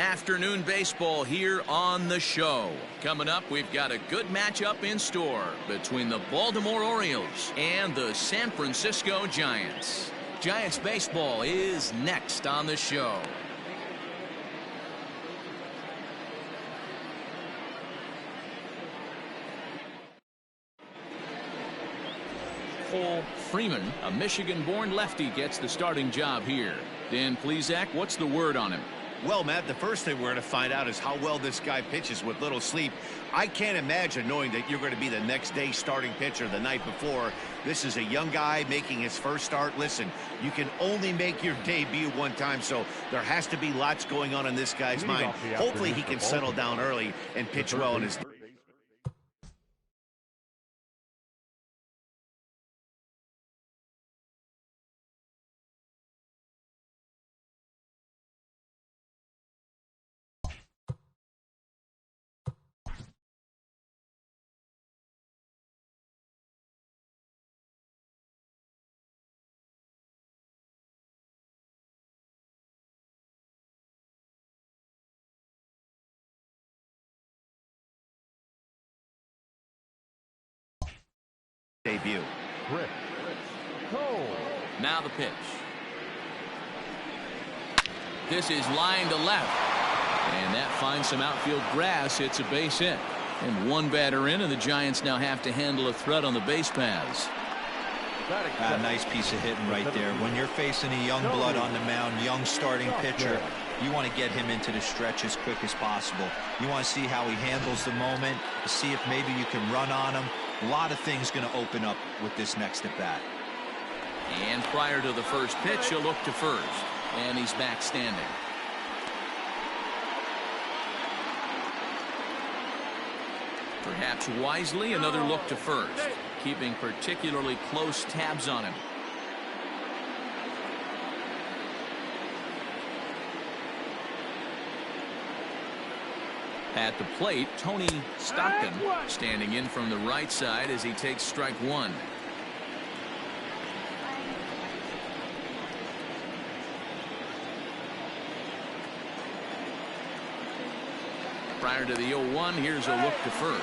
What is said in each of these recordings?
Afternoon baseball here on the show. Coming up, we've got a good matchup in store between the Baltimore Orioles and the San Francisco Giants. Giants baseball is next on the show. Cole Freeman, a Michigan-born lefty, gets the starting job here. Dan Plesac, what's the word on him? Well, Matt, the first thing we're going to find out is how well this guy pitches with little sleep. I can't imagine knowing that you're going to be the next day starting pitcher the night before. This is a young guy making his first start. Listen, you can only make your debut one time, so there has to be lots going on in this guy's mind. Hopefully he can settle down early and pitch well in his debut. Now the pitch. This is line to left. And that finds some outfield grass. It's a base hit. And one batter in, and the Giants now have to handle a threat on the base paths. A nice piece of hitting right there. When you're facing a young blood on the mound, young starting pitcher, you want to get him into the stretch as quick as possible. You want to see how he handles the moment, see if maybe you can run on him. A lot of things going to open up with this next at bat. And prior to the first pitch, he'll look to first. And he's back standing. Perhaps wisely, another look to first, keeping particularly close tabs on him. At the plate, Tony Stockton standing in from the right side as he takes strike one. Prior to the 0-1, here's a look to first,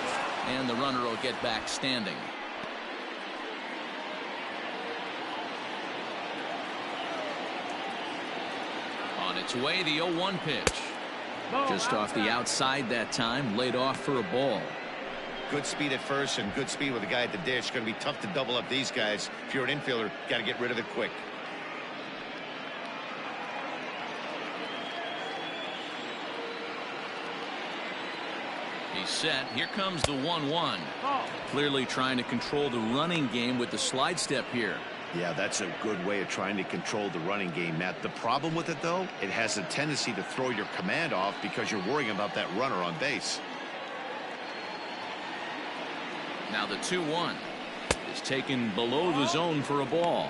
and the runner will get back standing. On its way, the 0-1 pitch. Just off the outside that time, laid off for a ball. Good speed at first and good speed with the guy at the dish. Going to be tough to double up these guys. If you're an infielder, got to get rid of it quick. He's set. Here comes the 1-1. Clearly trying to control the running game with the slide step here. Yeah, that's a good way of trying to control the running game, Matt. The problem with it, though, it has a tendency to throw your command off because you're worrying about that runner on base. Now the 2-1 is taken below the zone for a ball.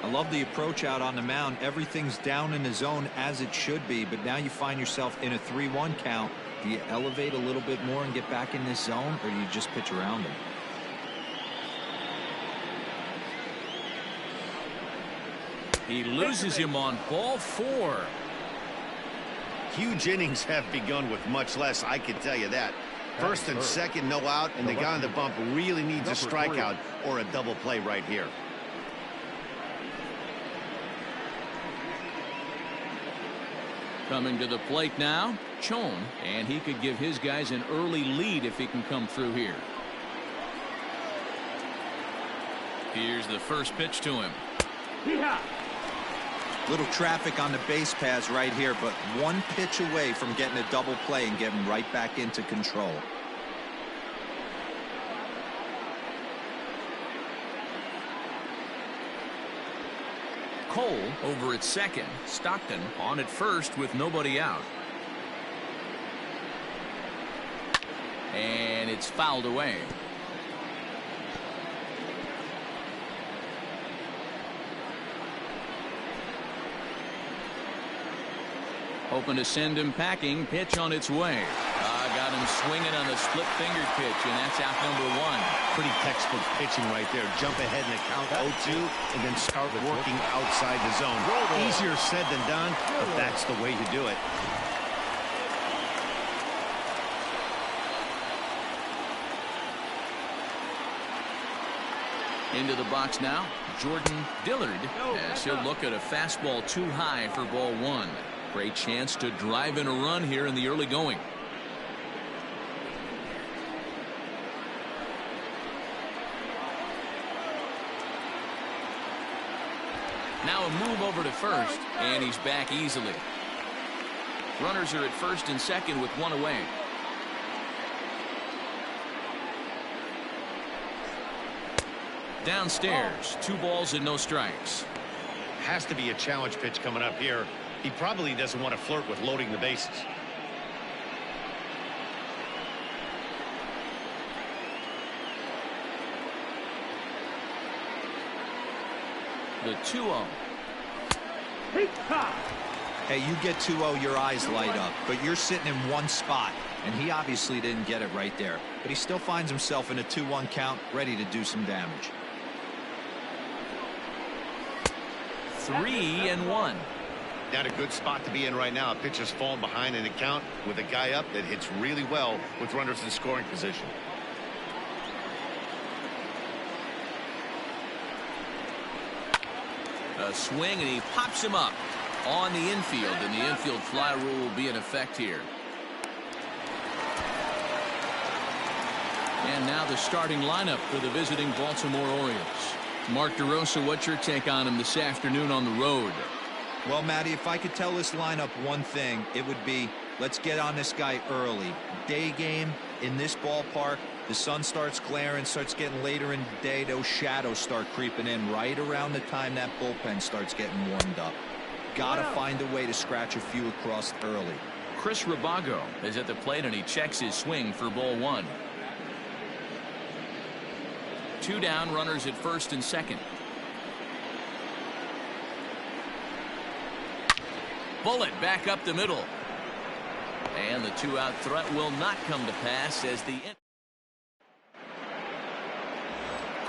I love the approach out on the mound. Everything's down in the zone as it should be, but now you find yourself in a 3-1 count. Do you elevate a little bit more and get back in this zone, or do you just pitch around him? He loses him on ball 4. Huge innings have begun with much less, I can tell you that. First and second, no out, and the guy on the bump really needs a strikeout or a double play right here. Coming to the plate now, Chon, and he could give his guys an early lead if he can come through here. Here's the first pitch to him. Little traffic on the base paths right here, but one pitch away from getting a double play and getting right back into control. Cole over at second. Stockton on at first with nobody out. And it's fouled away. Hoping to send him packing. Pitch on its way. Got him swinging on the split fingered pitch, and that's out number 1. Pretty textbook pitching right there. Jump ahead in the count 0-2 and then start working outside the zone. Easier said than done, but that's the way you do it. Into the box now, Jordan Dillard, as he'll look at a fastball too high for ball one. Great chance to drive in a run here in the early going. Now a move over to first, and he's back easily. Runners are at first and second with one away. Downstairs, 2 balls and no strikes. Has to be a challenge pitch coming up here. He probably doesn't want to flirt with loading the bases. The 2-0. Hey, you get 2-0, your eyes light up, but you're sitting in one spot, and he obviously didn't get it right there. But he still finds himself in a 2-1 count, ready to do some damage. 3-1. Not a good spot to be in right now. A pitcher's falling behind in the count with a guy up that hits really well with runners in scoring position. A swing, and he pops him up on the infield, and the infield fly rule will be in effect here. And now the starting lineup for the visiting Baltimore Orioles. Mark DeRosa, what's your take on him this afternoon on the road? Well, Matty, if I could tell this lineup one thing, it would be, let's get on this guy early. Day game in this ballpark, the sun starts glaring, starts getting later in the day, those shadows start creeping in right around the time that bullpen starts getting warmed up. Gotta find a way to scratch a few across early. Chris Rabago is at the plate, and he checks his swing for ball one. 2 down, runners at first and second. Bullet back up the middle. And the 2-out threat will not come to pass as the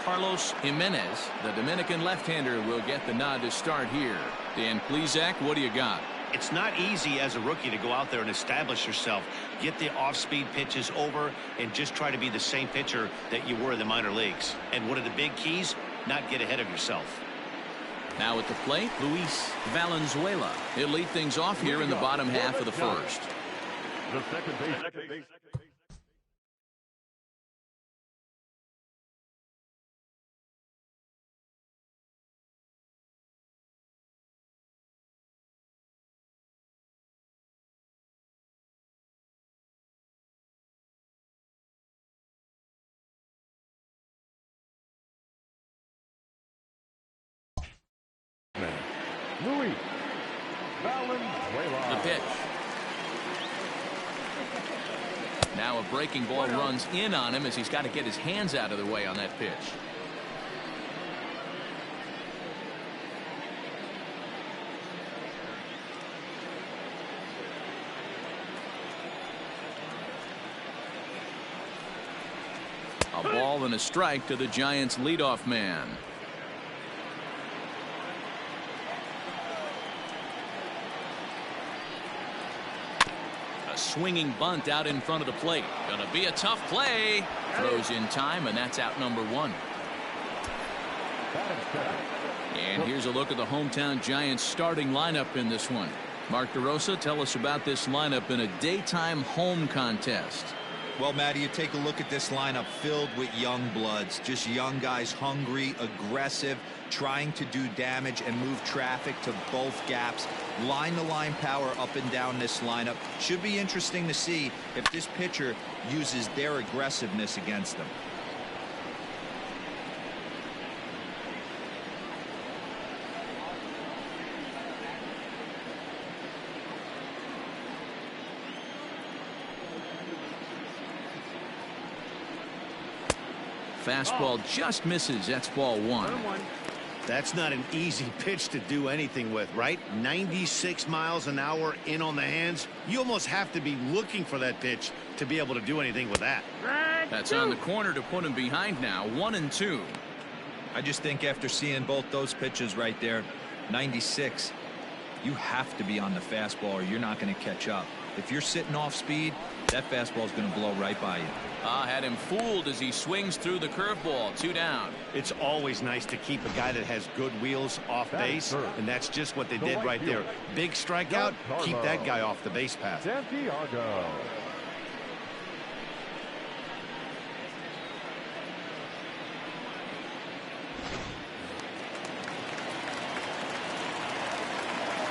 Carlos Jimenez, the Dominican left-hander, will get the nod to start here. Dan Plesac, what do you got? It's not easy as a rookie to go out there and establish yourself, get the off-speed pitches over, and just try to be the same pitcher that you were in the minor leagues. And one of the big keys, not get ahead of yourself. Now at the plate, Luis Valenzuela. He'll lead things off here in the bottom half of the first. The second base. Luis Valenzuela. The pitch. Now a breaking ball runs in on him as he's got to get his hands out of the way on that pitch. A ball and a strike to the Giants' leadoff man. A swinging bunt out in front of the plate. Gonna be a tough play. Throws in time, and that's out number 1. And here's a look at the hometown Giants starting lineup in this one. Mark DeRosa, tell us about this lineup in a daytime home contest. Well, Matty, you take a look at this lineup filled with young bloods, just young guys, hungry, aggressive, trying to do damage and move traffic to both gaps. Line-to-line power up and down this lineup. Should be interesting to see if this pitcher uses their aggressiveness against them. Fastball just misses. That's ball 1. That's not an easy pitch to do anything with, right? 96 miles an hour in on the hands. You almost have to be looking for that pitch to be able to do anything with that. That's on the corner to put him behind now. 1-2. I just think after seeing both those pitches right there, 96, you have to be on the fastball or you're not going to catch up. If you're sitting off speed, that fastball is going to blow right by you. Had him fooled as he swings through the curveball. 2 down. It's always nice to keep a guy that has good wheels off base, and that's just what they did right there. Big strikeout, keep that guy off the base path. Santiago.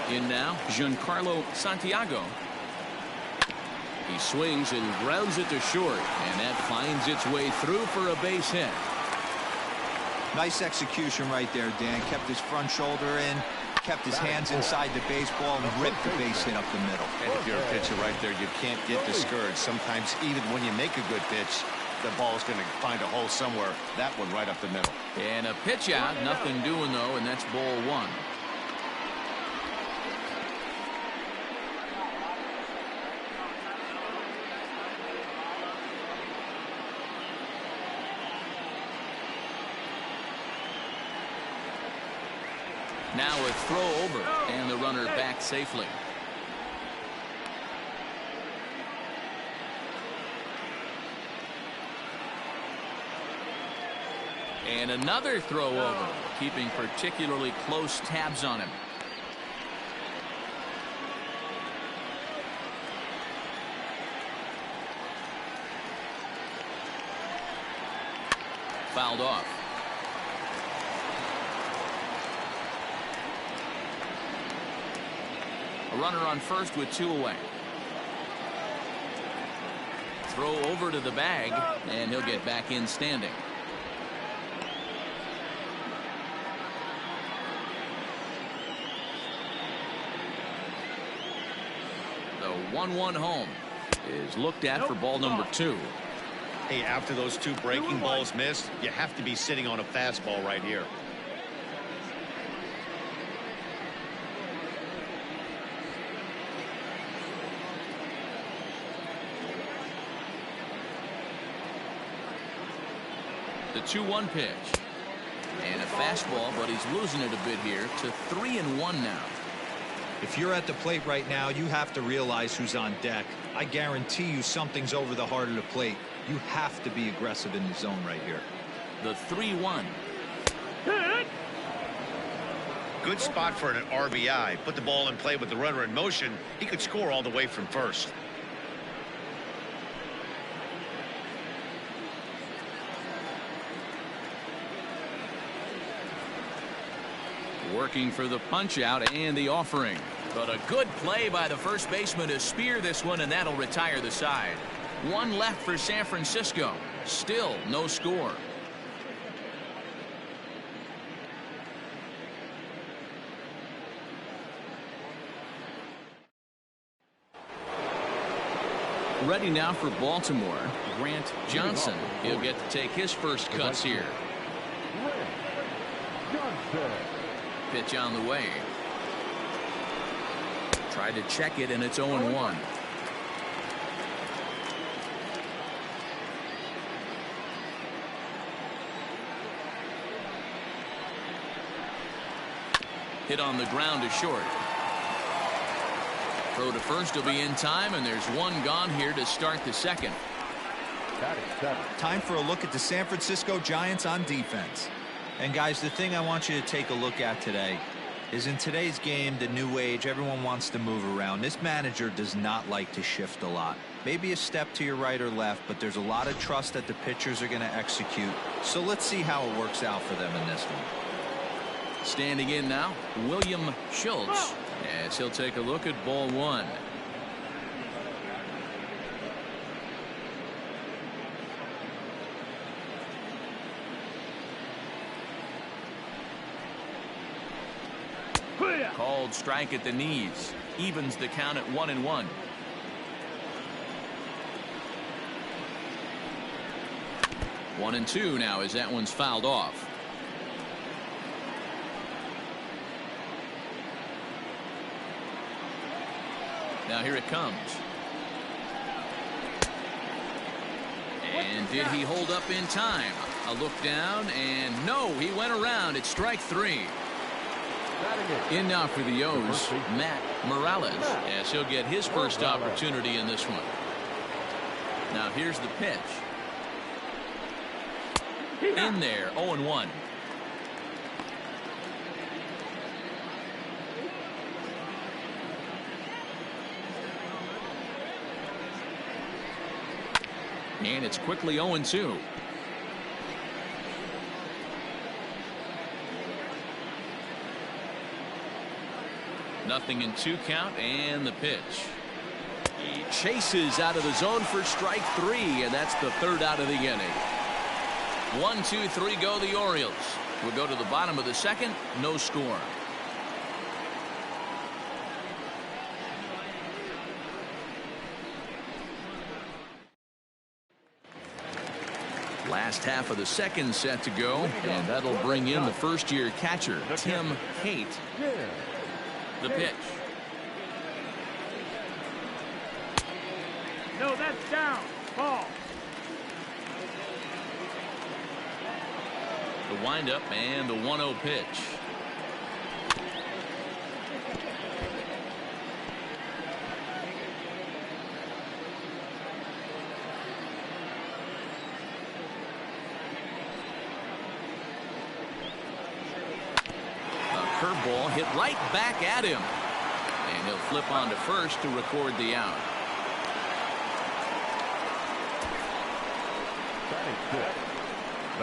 In now, Giancarlo Santiago. He swings and grounds it to short, and that finds its way through for a base hit. Nice execution right there, Dan. Kept his front shoulder in, kept his hands inside the baseball, and ripped the base hit up the middle. And if you're a pitcher right there, you can't get discouraged. Sometimes even when you make a good pitch, the ball's going to find a hole somewhere. That one right up the middle. And a pitch out, nothing doing though, and that's ball 1. Now a throw over, and the runner back safely. And another throw over, keeping particularly close tabs on him. Fouled off. A runner on first with 2 away. Throw over to the bag, and he'll get back in standing. The 1-1 home is looked at for ball number 2. Hey, after those 2 breaking balls missed, you have to be sitting on a fastball right here. The 2-1 pitch. And a fastball, but he's losing it a bit here to 3-1 now. If you're at the plate right now, you have to realize who's on deck. I guarantee you something's over the heart of the plate. You have to be aggressive in the zone right here. The 3-1. Good spot for an RBI. Put the ball in play with the runner in motion. He could score all the way from first. Working for the punch out and the offering. But a good play by the first baseman to spear this one, and that'll retire the side. 1 left for San Francisco. Still no score. Ready now for Baltimore, Grant Johnson. He'll get to take his first cuts here. Pitch on the way. Tried to check it, and it's 0-1. Hit on the ground to short. Throw to first will be in time, and there's 1 gone here to start the second. Time for a look at the San Francisco Giants on defense. And guys, the thing I want you to take a look at today is in today's game, the new age, everyone wants to move around. This manager does not like to shift a lot. Maybe a step to your right or left, but there's a lot of trust that the pitchers are going to execute. So let's see how it works out for them in this one. Standing in now, William Schultz, as he'll take a look at ball 1. Called strike at the knees. Evens the count at 1-1. One and two now as that one's fouled off. Now here it comes. And did he hold up in time? A look down, and no, he went around. It's strike 3. In now for the O's, Matt Morales, as he'll get his first opportunity in this one. Now here's the pitch. In there, 0-1. And it's quickly 0-2. Nothing in 2 count, and the pitch. He chases out of the zone for strike 3, and that's the 3rd out of the inning. 1, 2, 3 go the Orioles. We'll go to the bottom of the 2nd, no score. Last half of the 2nd set to go, and that'll bring in the first-year catcher, Tim Haight. The pitch. No, that's down. Ball. The windup and the 1-0 pitch. Curveball hit right back at him, and he'll flip on to first to record the out.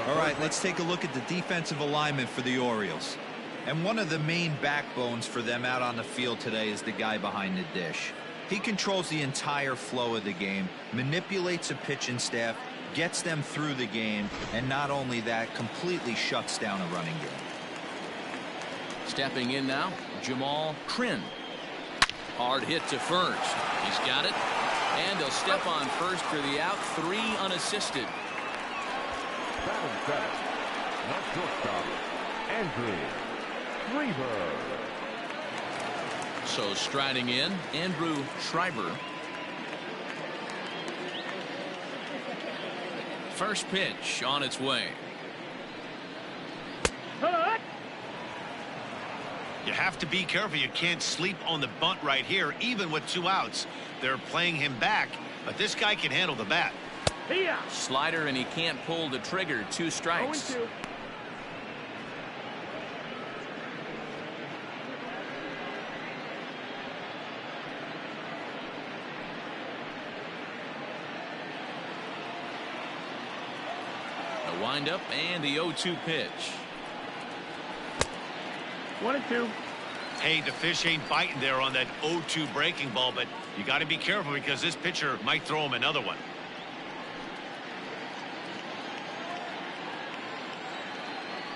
All right, let's take a look at the defensive alignment for the Orioles. And one of the main backbones for them out on the field today is the guy behind the dish. He controls the entire flow of the game, manipulates a pitching staff, gets them through the game, and not only that, completely shuts down a running game. Stepping in now, Jamal Trin. Hard hit to first. He's got it. And he'll step on first for the out. 3 unassisted. Batting seventh, the shortstop, Andrew Schreiber. So striding in, Andrew Schreiber. First pitch on its way. You have to be careful. You can't sleep on the bunt right here, even with 2 outs. They're playing him back, but this guy can handle the bat. Slider, and he can't pull the trigger. 2 strikes. 0-2. A windup and the 0-2 pitch. 1-2. Hey, the fish ain't biting there on that 0-2 breaking ball, but you got to be careful because this pitcher might throw him another one.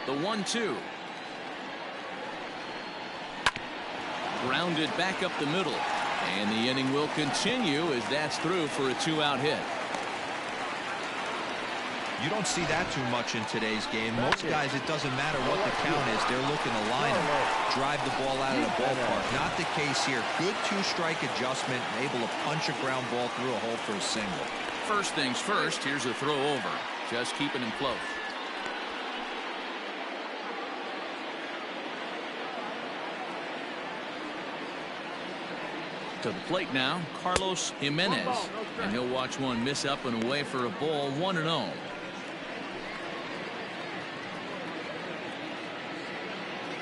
The 1-2. Grounded back up the middle. And the inning will continue as that's through for a 2-out hit. You don't see that too much in today's game. Most guys, it doesn't matter what the count is. They're looking to line them, drive the ball out of the ballpark. Not the case here. Good 2-strike adjustment, able to punch a ground ball through a hole for a single. First things first, here's a throw over. Just keeping him close. To the plate now, Carlos Jimenez. And he'll watch one miss up and away for a ball. 1-0.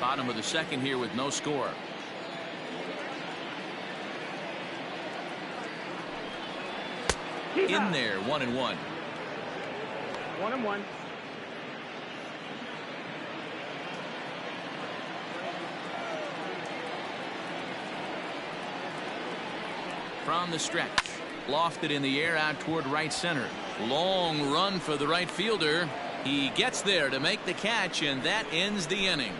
Bottom of the 2nd here with no score. In there, 1-1. 1-1. From the stretch, lofted in the air out toward right center. Long run for the right fielder. He gets there to make the catch, and that ends the inning.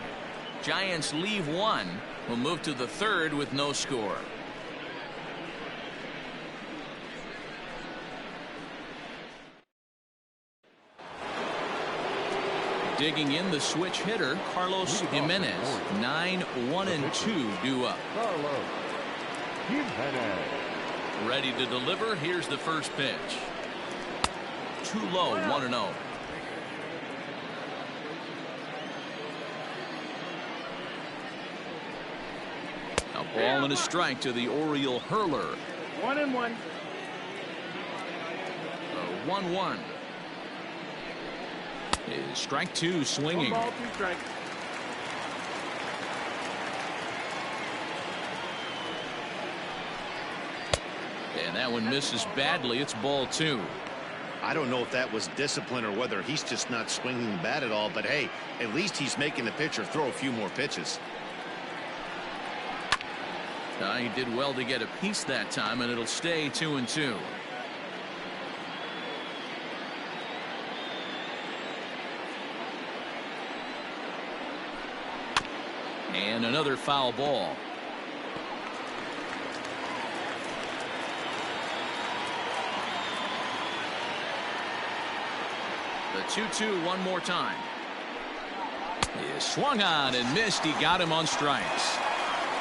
Giants leave 1. We'll move to the 3rd with no score. Digging in the switch hitter, Carlos Jimenez. 9-1-2 due up. Carlos Jimenez. Ready to deliver. Here's the first pitch. Too low. 1-0. Ball and a strike to the Oriole hurler. 1-1. 1-1. Is strike two swinging. 1 ball, 2 strikes. And that one misses badly. It's ball 2. I don't know if that was discipline or whether he's just not swinging the bat at all, but hey, at least he's making the pitcher throw a few more pitches. He did well to get a piece that time, and it'll stay 2-2. And another foul ball. The 2-2 one more time. He is swung on and missed. He got him on strikes.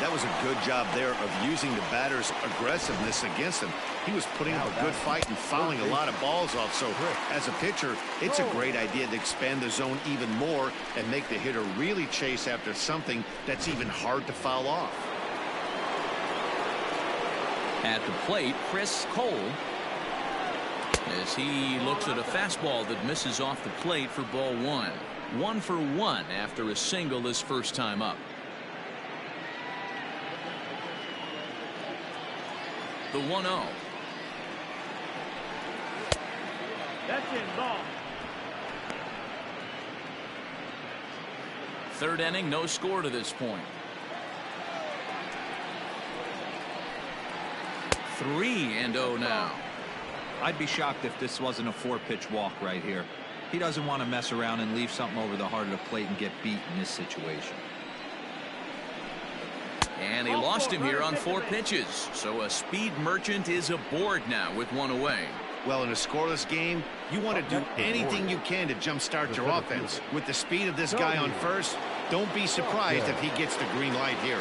That was a good job there of using the batter's aggressiveness against him. He was putting up a good fight and fouling a lot of balls off. So as a pitcher, it's a great idea to expand the zone even more and make the hitter really chase after something that's even hard to foul off. At the plate, Chris Cole, as he looks at a fastball that misses off the plate for ball 1. 1 for 1 after a single his first time up. The 1-0. That's in, ball. Third inning, no score to this point. 3-0 now. I'd be shocked if this wasn't a 4-pitch walk right here. He doesn't want to mess around and leave something over the heart of the plate and get beat in this situation. And he lost him here on 4 pitches. So a speed merchant is aboard now with 1 away. Well, in a scoreless game, you want to do anything you can to jumpstart your offense. With the speed of this guy on first, don't be surprised if he gets the green light here.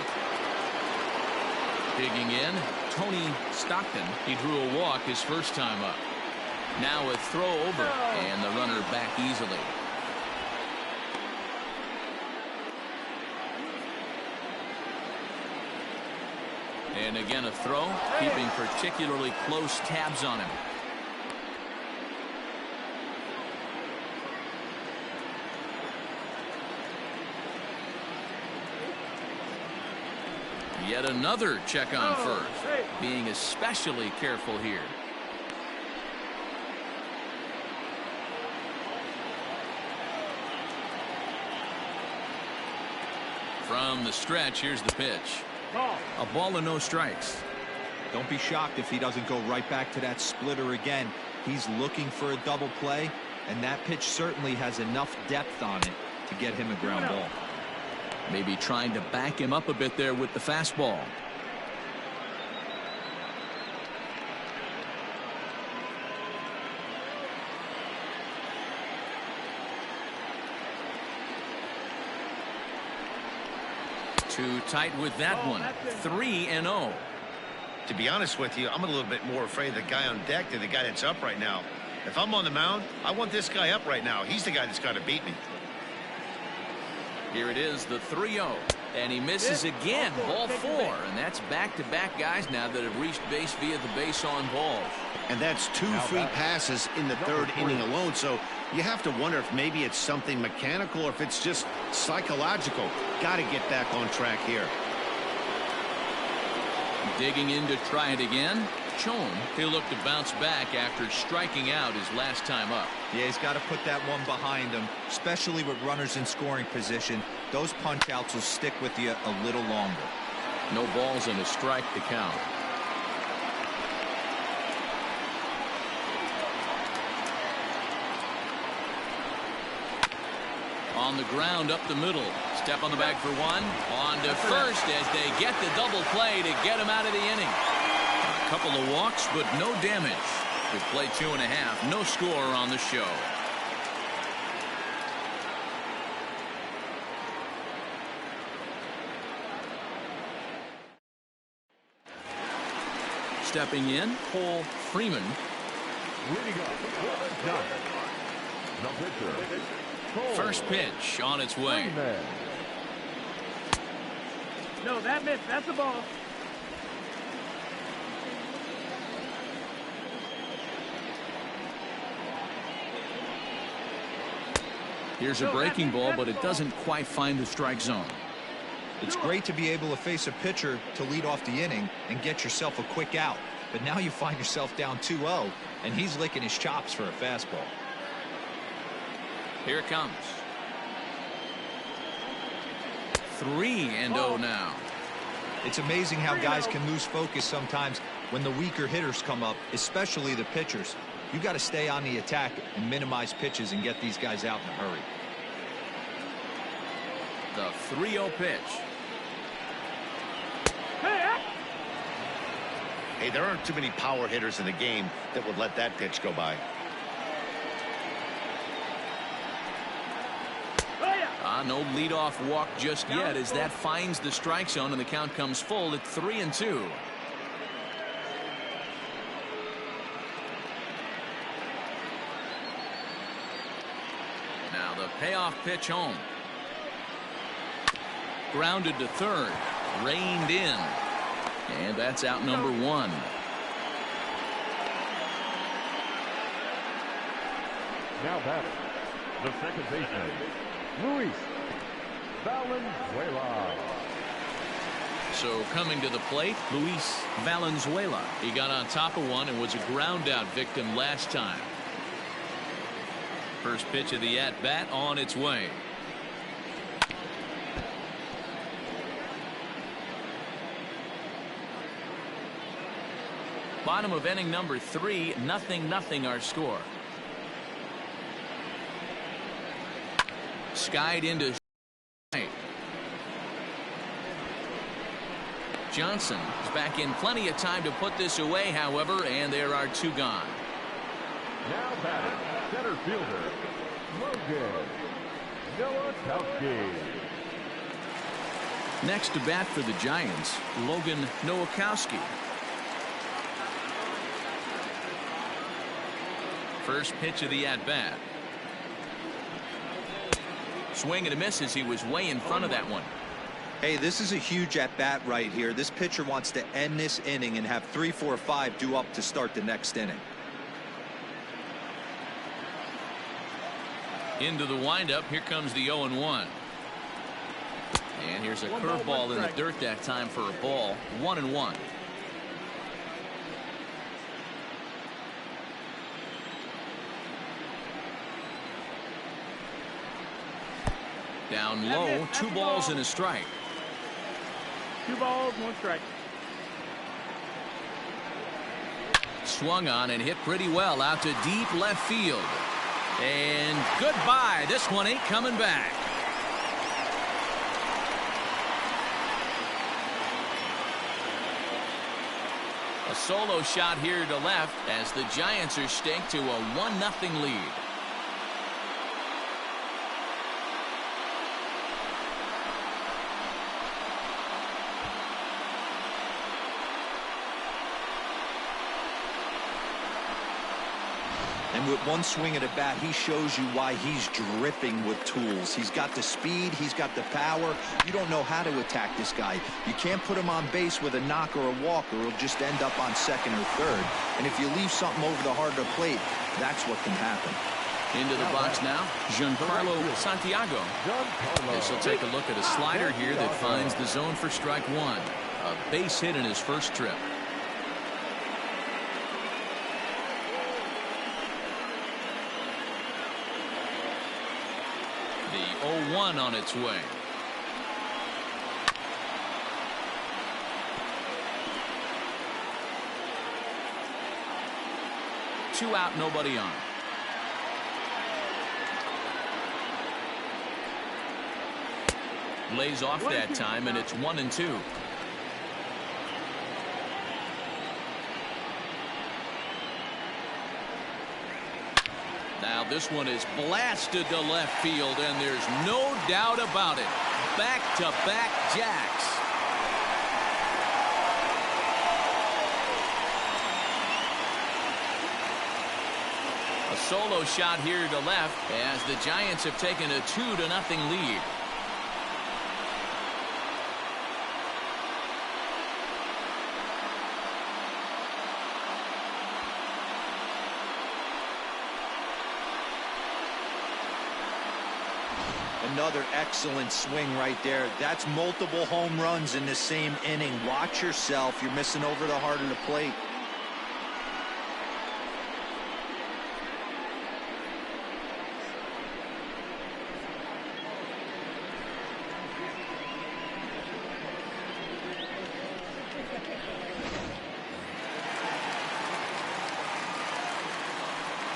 Digging in, Tony Stockton. He drew a walk his first time up. Now a throw over, and the runner back easily. And again a throw, keeping particularly close tabs on him. Yet another check on first, being especially careful here. From the stretch, here's the pitch. A ball and no strikes. Don't be shocked if he doesn't go right back to that splitter again. He's looking for a double play, and that pitch certainly has enough depth on it to get him a ground ball. Maybe trying to back him up a bit there with the fastball. Too tight with that one. 3-0. To be honest with you, I'm a little bit more afraid of the guy on deck than the guy that's up right now. If I'm on the mound, I want this guy up right now. He's the guy that's got to beat me. Here it is, the 3-0. And he misses again, ball 4. And that's back-to-back guys now that have reached base via the base on balls. And that's 2 free passes in the 3rd inning alone. So you have to wonder if maybe it's something mechanical or if it's just psychological. Got to get back on track here. Digging in to try it again. Chone, he'll look to bounce back after striking out his last time up. Yeah, he's got to put that one behind him, especially with runners in scoring position. Those punch-outs will stick with you a little longer. No balls and a strike to count. On the ground up the middle. Step on the bag for 1. On to first as they get the double play to get him out of the inning. A couple of walks, but no damage. We play 2.5. No score on the show. Stepping in, Paul Freeman. First pitch on its way. No, that missed. That's a ball. Here's a breaking ball, but it doesn't quite find the strike zone. It's great to be able to face a pitcher to lead off the inning and get yourself a quick out. But now you find yourself down 2-0, and he's licking his chops for a fastball. Here it comes. 3-0 now. It's amazing how guys can lose focus sometimes when the weaker hitters come up, especially the pitchers. You got to stay on the attack and minimize pitches and get these guys out in a hurry. The 3-0 pitch. Hey, there aren't too many power hitters in the game that would let that pitch go by. No leadoff walk just yet as that finds the strike zone and the count comes full at 3-2. Now the payoff pitch home. Grounded to third. Reined in. And that's out number 1. Now batting, the second baseman, Luis Valenzuela. So coming to the plate, Luis Valenzuela. He got on top of one and was a ground out victim last time. First pitch of the at-bat on its way. Bottom of inning number 3, 0-0 our score. Skied into right. Johnson is back in plenty of time to put this away, however, and there are 2 gone. Now batting, center fielder, Logan Nowakowski. Next to bat for the Giants, Logan Nowakowski. First pitch of the at-bat. Swing and a miss as he was way in front of that one. Hey, this is a huge at-bat right here. This pitcher wants to end this inning and have 3, 4, 5 due up to start the next inning. Into the windup. Here comes the 0-1. And here's a curveball in the dirt that time for a ball. 1-1. Down low, 2 balls and a strike. 2 balls, 1 strike. Swung on and hit pretty well out to deep left field. And goodbye. This one ain't coming back. A solo shot here to left as the Giants are staked to a 1-0 lead. And with one swing at a bat, he shows you why he's dripping with tools. He's got the speed. He's got the power. You don't know how to attack this guy. You can't put him on base with a knock or a walk, or he'll just end up on second or third. And if you leave something over the heart of the plate, that's what can happen. Into the box now, Giancarlo Santiago. This will take a look at a slider here that finds the zone for strike 1. A base hit in his first trip. The 0-1 on its way. Two out, nobody on. Lays off that time, and it's 1-2. Now this one is blasted to left field, and there's no doubt about it. Back-to-back jacks. A solo shot here to left as the Giants have taken a 2-0 lead. Another excellent swing right there. That's multiple home runs in the same inning. Watch yourself. You're missing over the heart of the plate.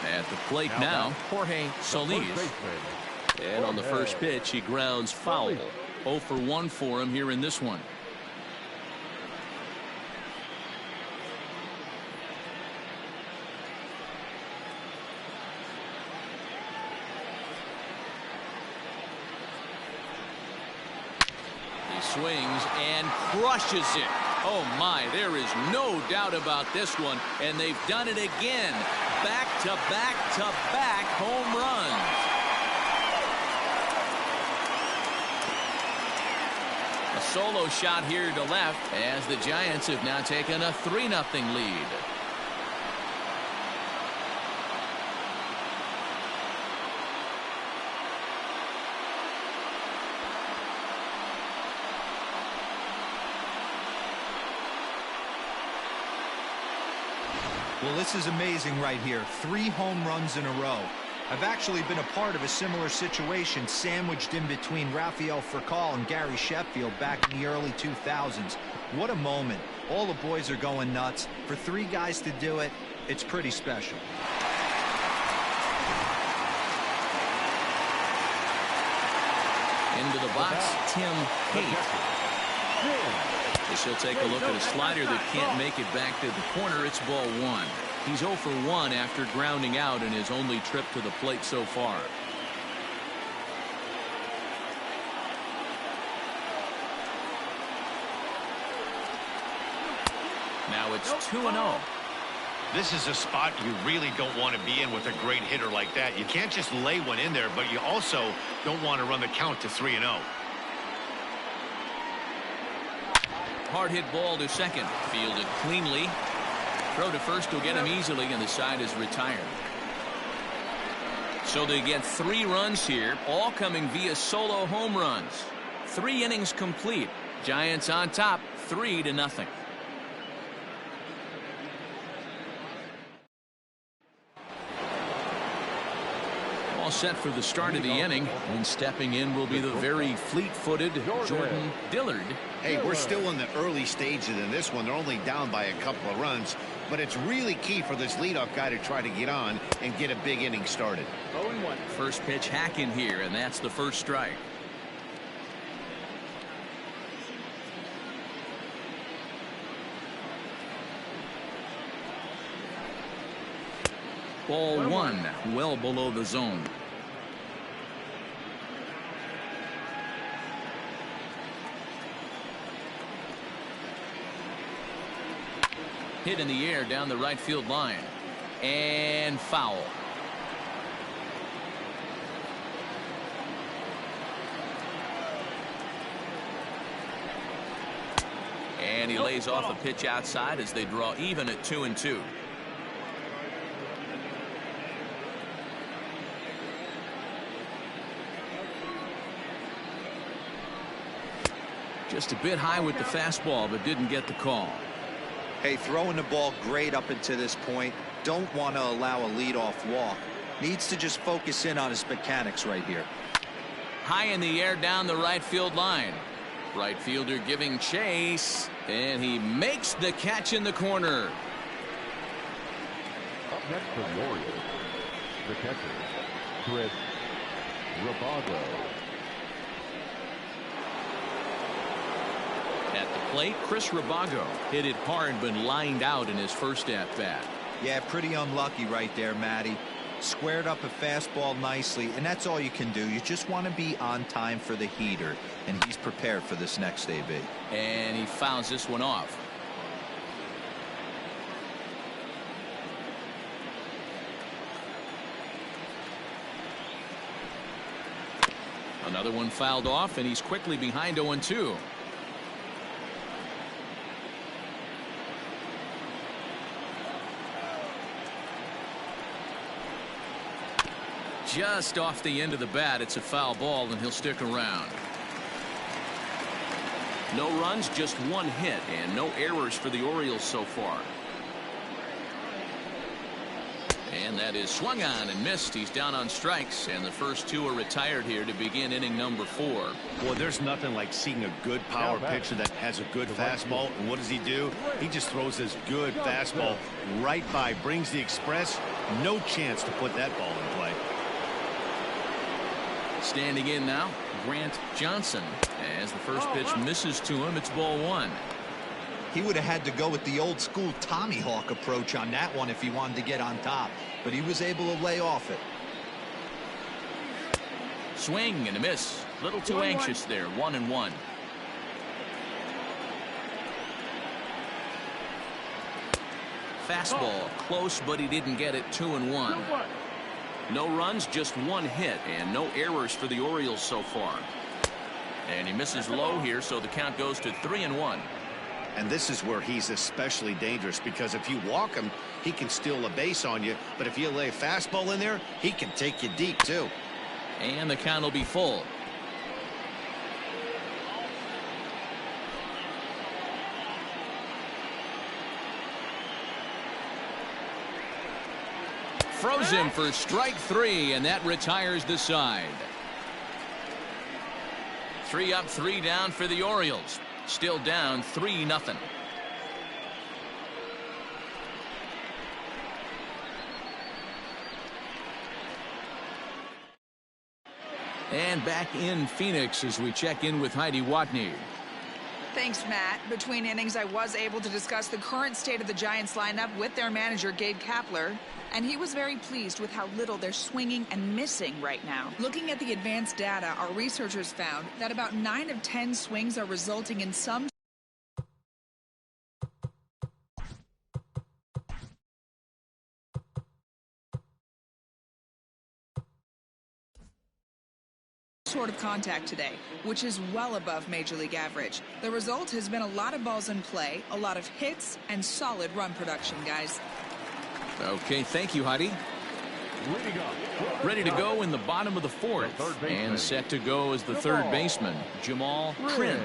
At the plate now, Jorge Solis. And on the first pitch, he grounds foul. 0 for 1 for him here in this one. He swings and crushes it. Oh my, there is no doubt about this one, and they've done it again. Back-to-back-to-back home runs. A solo shot here to left as the Giants have now taken a 3-0 lead. Well, this is amazing right here. 3 home runs in a row. I've actually been a part of a similar situation sandwiched in between Rafael Furcal and Gary Sheffield back in the early 2000s. What a moment. All the boys are going nuts. For 3 guys to do it, it's pretty special. Into the box, Tim Haight. As he'll take a look at a slider that can't make it back to the corner. It's ball 1. He's 0 for 1 after grounding out in his only trip to the plate so far. Now it's 2-0. This is a spot you really don't want to be in with a great hitter like that. You can't just lay one in there, but you also don't want to run the count to 3-0. Hard hit ball to second. Fielded cleanly. Throw to first will get him easily, and the side is retired. So they get 3 runs here, all coming via solo home runs. 3 innings complete. Giants on top, 3-0. All set for the start of the inning, and stepping in will be the very fleet-footed Jordan Dillard. Hey, we're still in the early stages in this one. They're only down by a couple of runs, but it's really key for this leadoff guy to try to get on and get a big inning started. 0-1. First pitch hack in here, and that's the first strike. Ball 1, well below the zone. Hit in the air down the right field line. And foul. And he lays off a pitch outside as they draw even at 2-2. Just a bit high with the fastball, but didn't get the call. Hey, throwing the ball great up until this point. Don't want to allow a leadoff walk. Needs to just focus in on his mechanics right here. High in the air down the right field line. Right fielder giving chase, and he makes the catch in the corner. Up next for the Orioles, the catcher, Chris Rabago. At the plate, Chris Rabago hit it hard but lined out in his first at-bat. Yeah, pretty unlucky right there, Matty. Squared up a fastball nicely, and that's all you can do. You just want to be on time for the heater, and he's prepared for this next AB. And he fouls this one off. Another one fouled off, and he's quickly behind 0-2. Just off the end of the bat, it's a foul ball, and he'll stick around. No runs, just one hit, and no errors for the Orioles so far. And that is swung on and missed. He's down on strikes, and the first two are retired here to begin inning number 4. Well, there's nothing like seeing a good power pitcher that has a good fastball. And what does he do? He just throws this good fastball right by, brings the express. No chance to put that ball in play. Standing in now, Grant Johnson. As the first pitch misses to him, it's ball 1. He would have had to go with the old school Tommy Hawk approach on that one if he wanted to get on top, but he was able to lay off it. Swing and a miss. Little too anxious there. 1-1. Fastball close, but he didn't get it. 2-1. No runs, just one hit, and no errors for the Orioles so far. And he misses low here, so the count goes to 3-1. And this is where he's especially dangerous, because if you walk him, he can steal a base on you. But if you lay a fastball in there, he can take you deep, too. And the count will be full. Throws him for strike 3, and that retires the side. 3 up, 3 down for the Orioles. Still down 3-0. And back in Phoenix as we check in with Heidi Watney. Thanks, Matt. Between innings, I was able to discuss the current state of the Giants lineup with their manager, Gabe Kapler, and he was very pleased with how little they're swinging and missing right now. Looking at the advanced data, our researchers found that about 9 of 10 swings are resulting in some sort of contact today, which is well above Major League average. The result has been a lot of balls in play, a lot of hits, and solid run production, guys. Okay, thank you, Heidi. Ready to go in the bottom of the 4th, and set to go as the third baseman, Jamal Trin.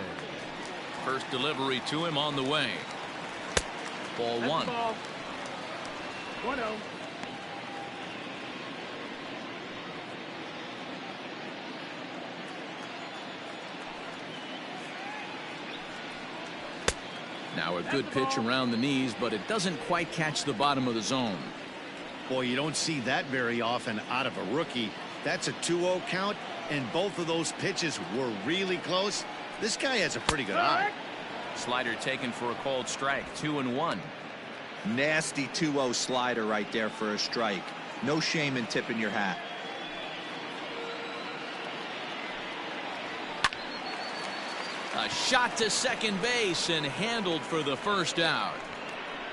First delivery to him on the way. Ball 1. 1-0. Now a good pitch around the knees, but it doesn't quite catch the bottom of the zone. Boy, you don't see that very often out of a rookie. That's a 2-0 count, and both of those pitches were really close. This guy has a pretty good eye. Slider taken for a called strike. 2-1. Nasty 2-0 slider right there for a strike. No shame in tipping your hat. A shot to second base and handled for the first out.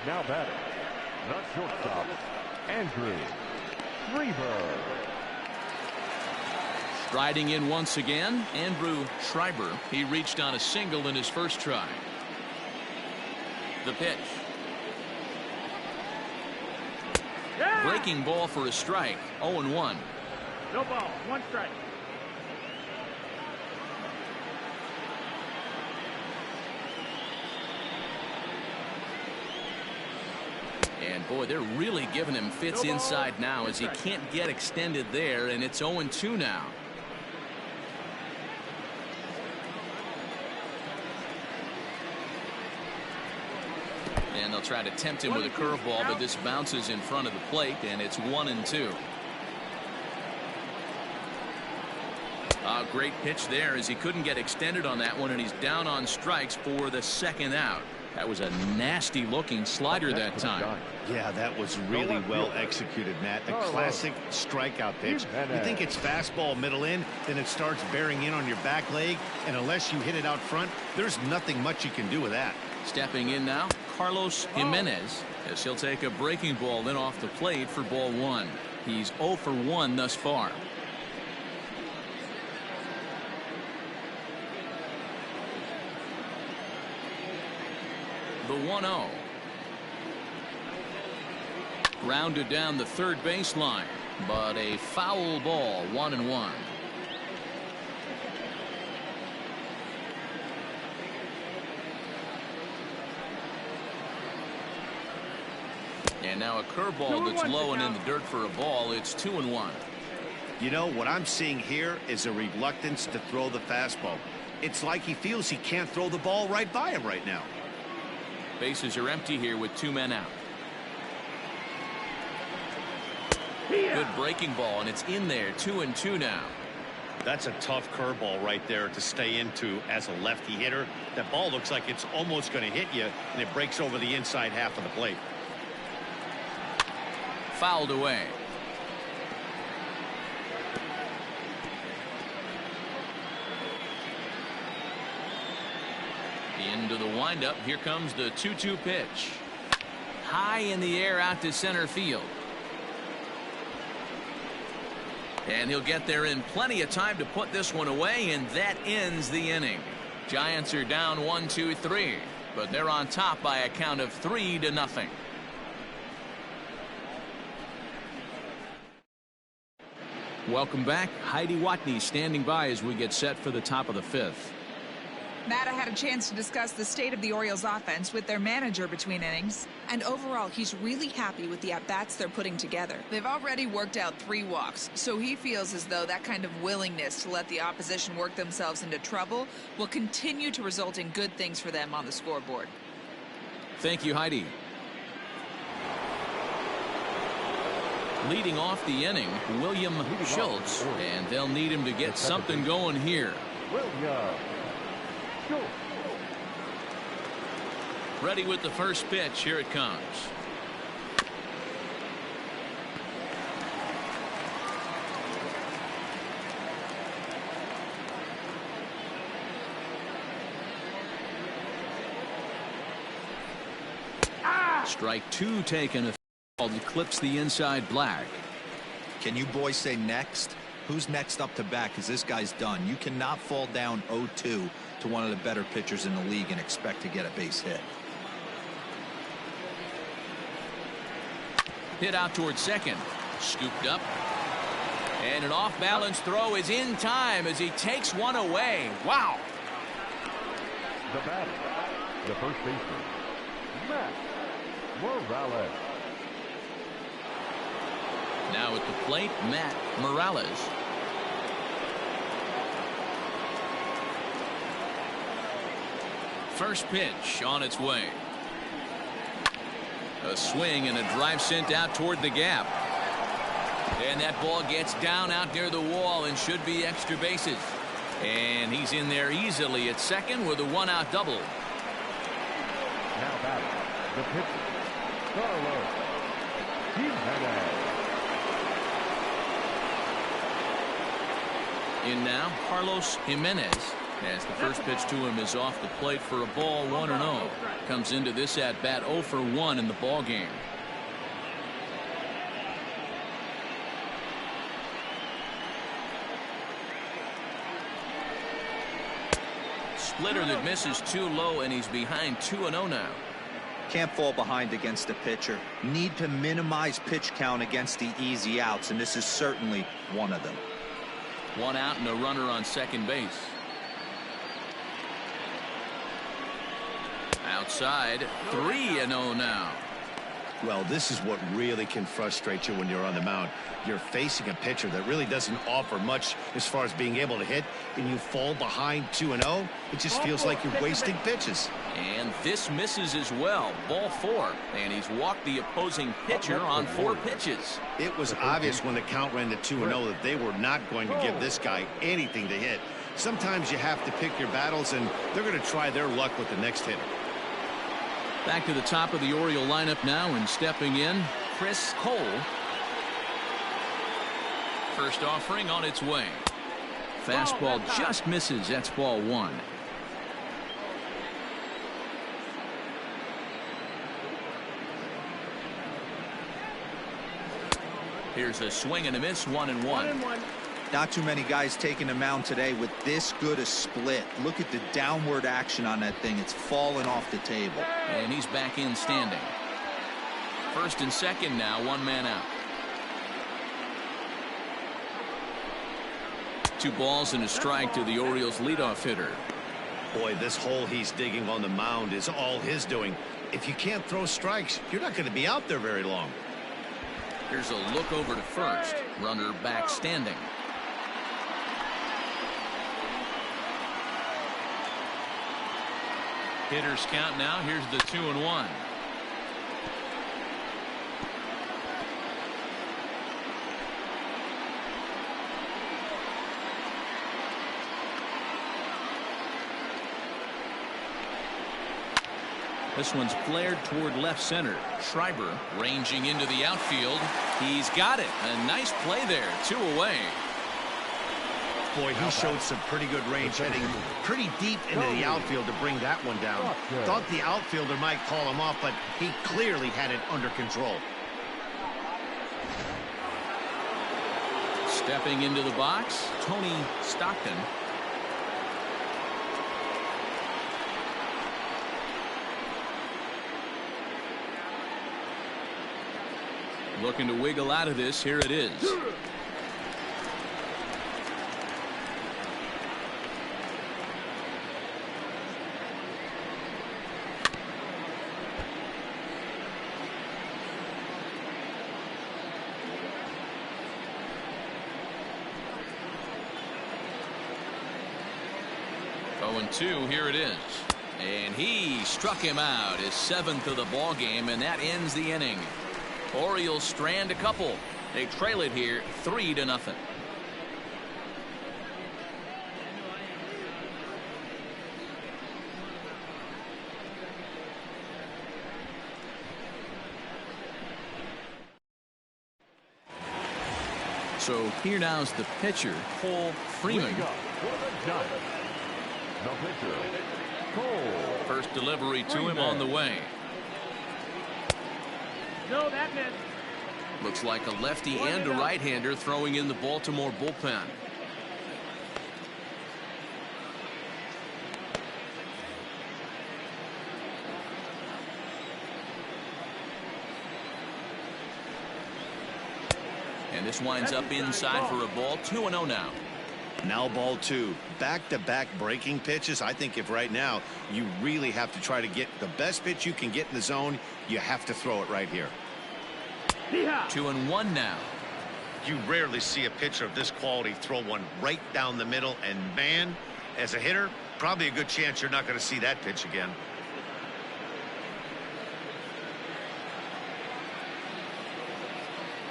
Now batting, the shortstop, Andrew Schreiber. Striding in once again, Andrew Schreiber. He reached on a single in his first try. The pitch. Breaking ball for a strike. 0-1. No ball. 1 strike. And boy, they're really giving him fits inside now as he can't get extended there, and it's 0-2 now. And they'll try to tempt him with a curveball, but this bounces in front of the plate, and it's 1-2. A great pitch there as he couldn't get extended on that one, and he's down on strikes for the second out. That was a nasty looking slider that time. Yeah, that was really well executed, Matt. A classic strikeout pitch. You think it's fastball middle in, then it starts bearing in on your back leg, and unless you hit it out front, there's nothing much you can do with that. Stepping in now, Carlos Jimenez, as he'll take a breaking ball in off the plate for ball 1. He's 0 for 1 thus far. The 1-0. Grounded down the third baseline, but a foul ball, 1-1. And now a curveball that's low and in the dirt for a ball. It's 2-1. You know, what I'm seeing here is a reluctance to throw the fastball. It's like he feels he can't throw the ball right by him right now. Bases are empty here with 2 men out. Good breaking ball, and it's in there. 2-2 now. That's a tough curveball right there to stay into as a lefty hitter. That ball looks like it's almost going to hit you, and it breaks over the inside half of the plate. Fouled away. Into the windup. Here comes the 2-2 pitch. High in the air out to center field. And he'll get there in plenty of time to put this one away, and that ends the inning. Giants are down 1-2-3, but they're on top by a count of 3-0. Welcome back. Heidi Watney standing by as we get set for the top of the 5th. Matt, I had a chance to discuss the state of the Orioles offense with their manager between innings. And overall, he's really happy with the at-bats they're putting together. They've already worked out 3 walks, so he feels as though that kind of willingness to let the opposition work themselves into trouble will continue to result in good things for them on the scoreboard. Thank you, Heidi. Leading off the inning, William Schultz, and they'll need him to get something going here. Ready with the first pitch. Here it comes. Strike 2 taken. A foul that clips the inside black. Can you boys say next? Who's next up to bat? Because this guy's done. You cannot fall down 0-2 to one of the better pitchers in the league and expect to get a base hit. Hit out towards second. Scooped up. And an off-balance throw is in time as he takes one away. Wow. The batter, the first baseman, Matt Morales. Now at the plate, Matt Morales. First pitch on its way. A swing and a drive sent out toward the gap. And that ball gets down out near the wall and should be extra bases. And he's in there easily at second with a 1-out double. Now batting, the pitcher, Carlos Jimenez. In now, Carlos Jimenez. As the first pitch to him is off the plate for a ball, 1-0. Comes into this at bat 0 for 1 in the ball game. Splitter that misses too low, and he's behind 2-0 now. Can't fall behind against a pitcher. Need to minimize pitch count against the easy outs, and this is certainly one of them. 1 out and a runner on second base. Outside, 3-0 now. Well, this is what really can frustrate you when you're on the mound. You're facing a pitcher that really doesn't offer much as far as being able to hit, and you fall behind 2-0. It just feels like you're wasting pitches. And this misses as well. Ball 4, and he's walked the opposing pitcher on 4 pitches. It was obvious when the count ran to 2-0 that they were not going to give this guy anything to hit. Sometimes you have to pick your battles, and they're going to try their luck with the next hitter. Back to the top of the Oriole lineup now, and stepping in, Chris Cole. First offering on its way. Fastball just misses. That's ball 1. Here's a swing and a miss, 1-1. Not too many guys taking the mound today with this good a split. Look at the downward action on that thing. It's falling off the table. And he's back in standing. First and second now, one man out. 2 balls and a strike to the Orioles leadoff hitter. Boy, this hole he's digging on the mound is all his doing. If you can't throw strikes, you're not going to be out there very long. Here's a look over to first. Runner back standing. Hitters count now. Here's the 2-1. This one's flared toward left center. Schreiber ranging into the outfield. He's got it. A nice play there. 2 away. Boy, he showed some pretty good range, heading pretty deep into the outfield to bring that one down. Thought the outfielder might call him off, but he clearly had it under control. Stepping into the box, Tony Stockton. Looking to wiggle out of this. Here it is. Oh, and 2. Here it is. And he struck him out, his 7th of the ball game, and that ends the inning. Orioles strand a couple. They trail it here 3-0. So here now's the pitcher, Cole Freeman. The pitcher, Cole. First delivery to him on the way. No, that missed. Looks like a lefty and a right-hander throwing in the Baltimore bullpen. And this winds up inside for a ball. 2-0 now. Now ball 2. Back-to-back breaking pitches. I think if right now you really have to try to get the best pitch you can get in the zone, you have to throw it right here. 2-1 now. You rarely see a pitcher of this quality throw one right down the middle, and man, as a hitter, probably a good chance you're not going to see that pitch again.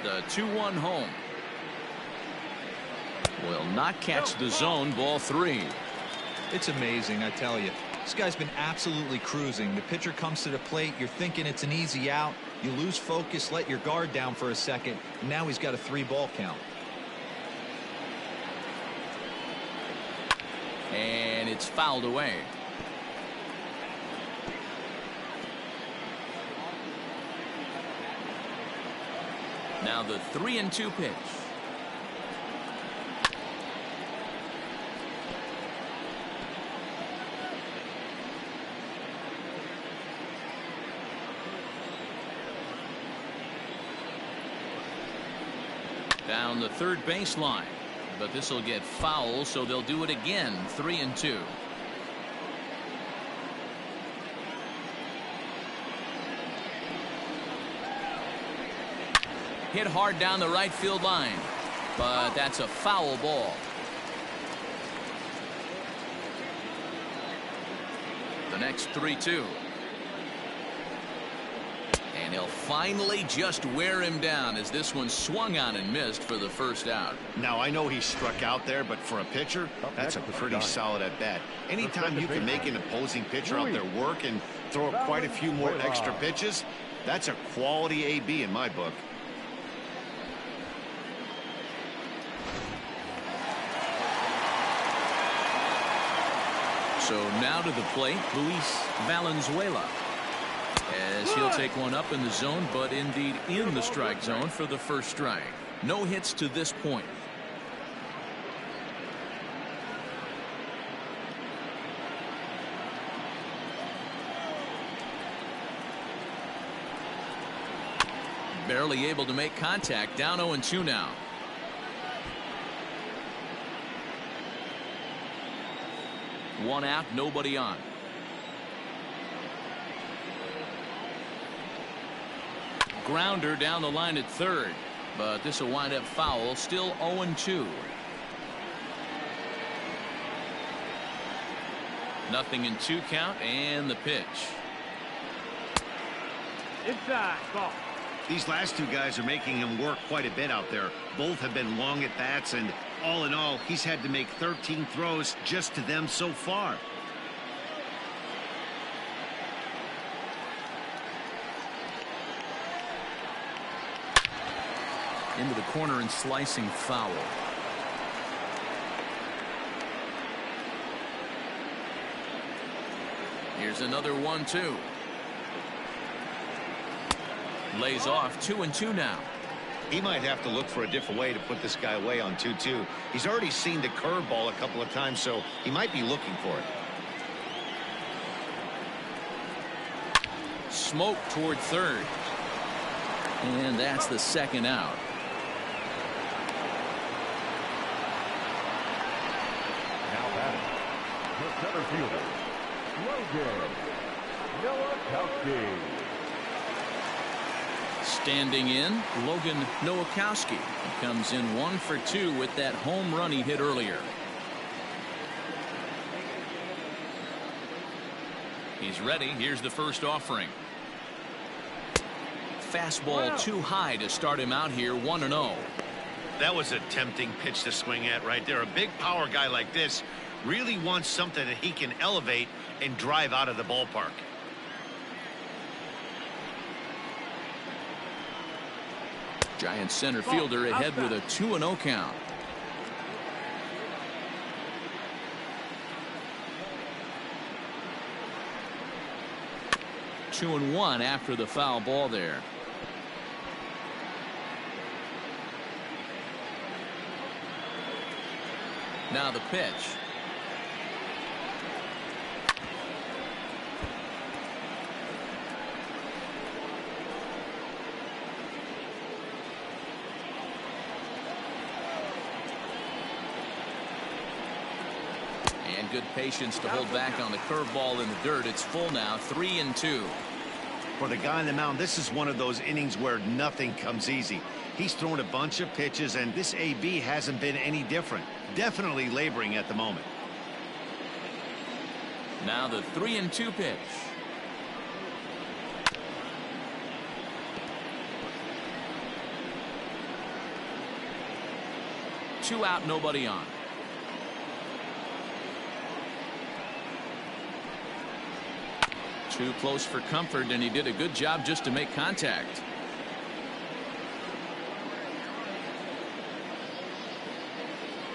The 2-1 home. Will not catch the zone. Ball 3. It's amazing, I tell you. This guy's been absolutely cruising. The pitcher comes to the plate. You're thinking it's an easy out. You lose focus, let your guard down for a second, and now he's got a 3-ball count. And it's fouled away. Now the 3-2 pitch. Down the third baseline, but this will get foul, so they'll do it again. 3-2. Hit hard down the right field line, but that's a foul ball. The next 3-2. And he'll finally just wear him down as this one swung on and missed for the first out. Now, I know he struck out there, but for a pitcher, that's a pretty solid at bat. Anytime you can make an opposing pitcher out there work and throw quite a few more extra pitches, that's a quality AB in my book. So now to the plate, Luis Valenzuela, as he'll take one up in the zone, but indeed in the strike zone for the first strike. No hits to this point. Barely able to make contact. Down 0-2 now. One out, nobody on. Grounder down the line at third, but this will wind up foul. Still 0-2. Nothing in 2 count, and the pitch. Inside, ball. These last two guys are making him work quite a bit out there. Both have been long at bats, and all in all, he's had to make 13 throws just to them so far. Into the corner and slicing foul. Here's another 1-2. Lays off. 2-2 now. He might have to look for a different way to put this guy away on 2-2. He's already seen the curveball a couple of times, so he might be looking for it. Smoke toward third. And that's the second out. Now batting, the center fielder, Logan Nowakowski. Standing in, Logan Nowakowski. He comes in 1 for 2 with that home run he hit earlier. He's ready. Here's the first offering. Fastball too high to start him out here. 1-0. That was a tempting pitch to swing at right there. A big power guy like this really wants something that he can elevate and drive out of the ballpark. Giants center fielder ahead with a 2-0 count. Two and one after the foul ball there. Now the pitch. And good patience to hold back on the curveball in the dirt. It's full now. 3-2. For the guy on the mound, this is one of those innings where nothing comes easy. He's thrown a bunch of pitches, and this AB hasn't been any different. Definitely laboring at the moment. Now the 3-2 pitch. Two out, nobody on. Too close for comfort, and he did a good job just to make contact.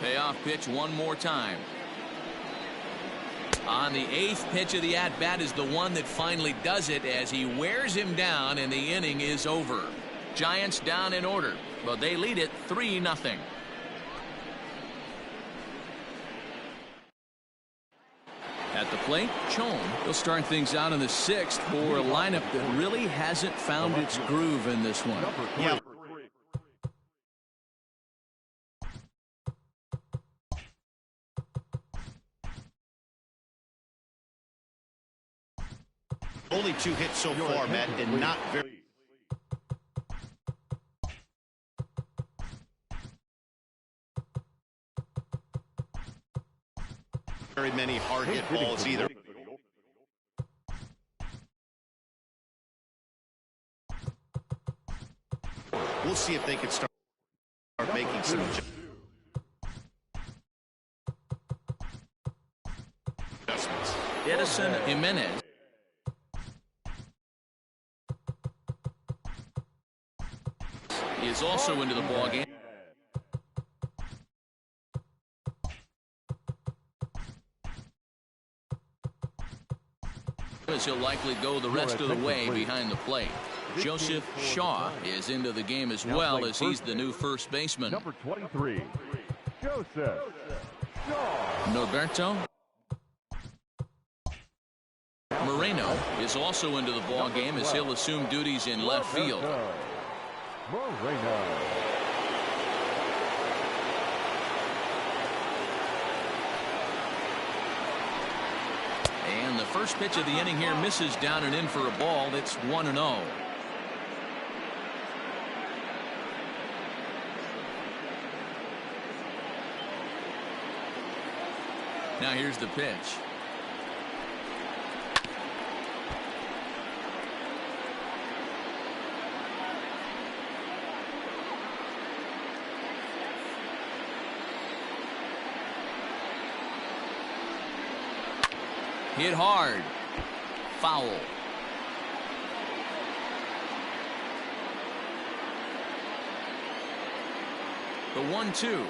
Payoff pitch one more time. On the 8th pitch of the at-bat is the one that finally does it as he wears him down, and the inning is over. Giants down in order, but they lead it 3-0. At the plate, Chone. He'll start things out in the 6th for a lineup that really hasn't found its groove in this one. Yeah. Only 2 hits so far, Matt, and not very many hard hit balls either. We'll see if they can start making some adjustments. Edison Jimenez. He is also into the ballgame. He'll likely go the rest of the way behind the plate. Joseph Shaw is into the game as well, as he's the new first baseman. Number 23, Joseph Shaw. Norberto Moreno is also into the ball game as he'll assume duties in left field. Moreno. And the first pitch of the inning here misses down and in for a ball. It's 1-0. Now here's the pitch. Hit hard. Foul. The 1-2.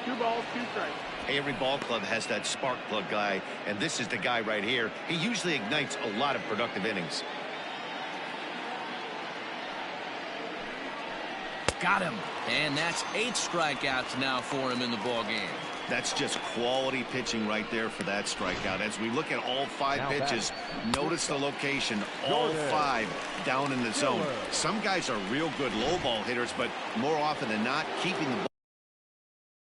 2 balls, 2 strikes. Hey, every ball club has that spark plug guy, and this is the guy right here. He usually ignites a lot of productive innings. Got him. And that's 8 strikeouts now for him in the ball game. That's just quality pitching right there for that strikeout. As we look at all 5 pitches, notice the location, all 5 down in the zone. Some guys are real good low ball hitters, but more often than not, keeping the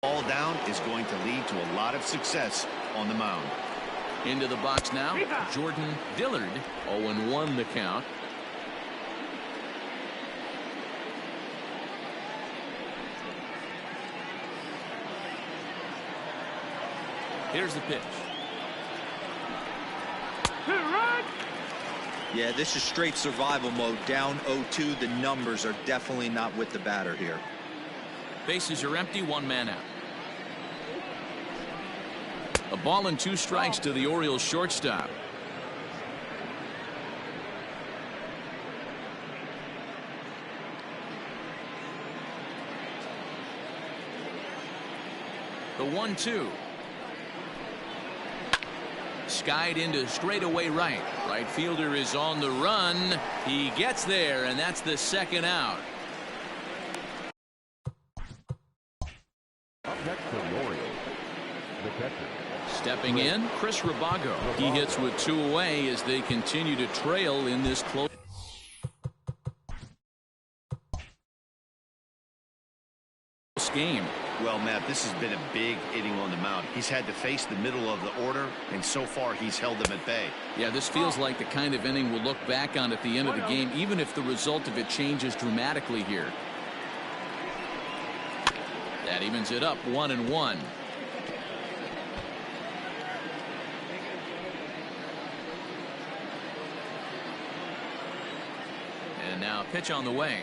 ball down is going to lead to a lot of success on the mound. Into the box now, Jordan Dillard. 0-1 the count. Here's the pitch. Yeah, this is straight survival mode. Down 0-2. The numbers are definitely not with the batter here. Bases are empty. 1 man out. A ball and 2 strikes to the Orioles shortstop. The 1-2. Skied into straightaway right. Right fielder is on the run. He gets there, and that's the 2nd out. Up next for the Orioles, the catcher. Stepping in, Chris Rabago. He hits with 2 away as they continue to trail in this close game. Well, Matt, this has been a big inning on the mound. He's had to face the middle of the order, and so far he's held them at bay. Yeah, this feels like the kind of inning we'll look back on at the end of the game, even if the result of it changes dramatically here. That evens it up, 1-1. And now a pitch on the way.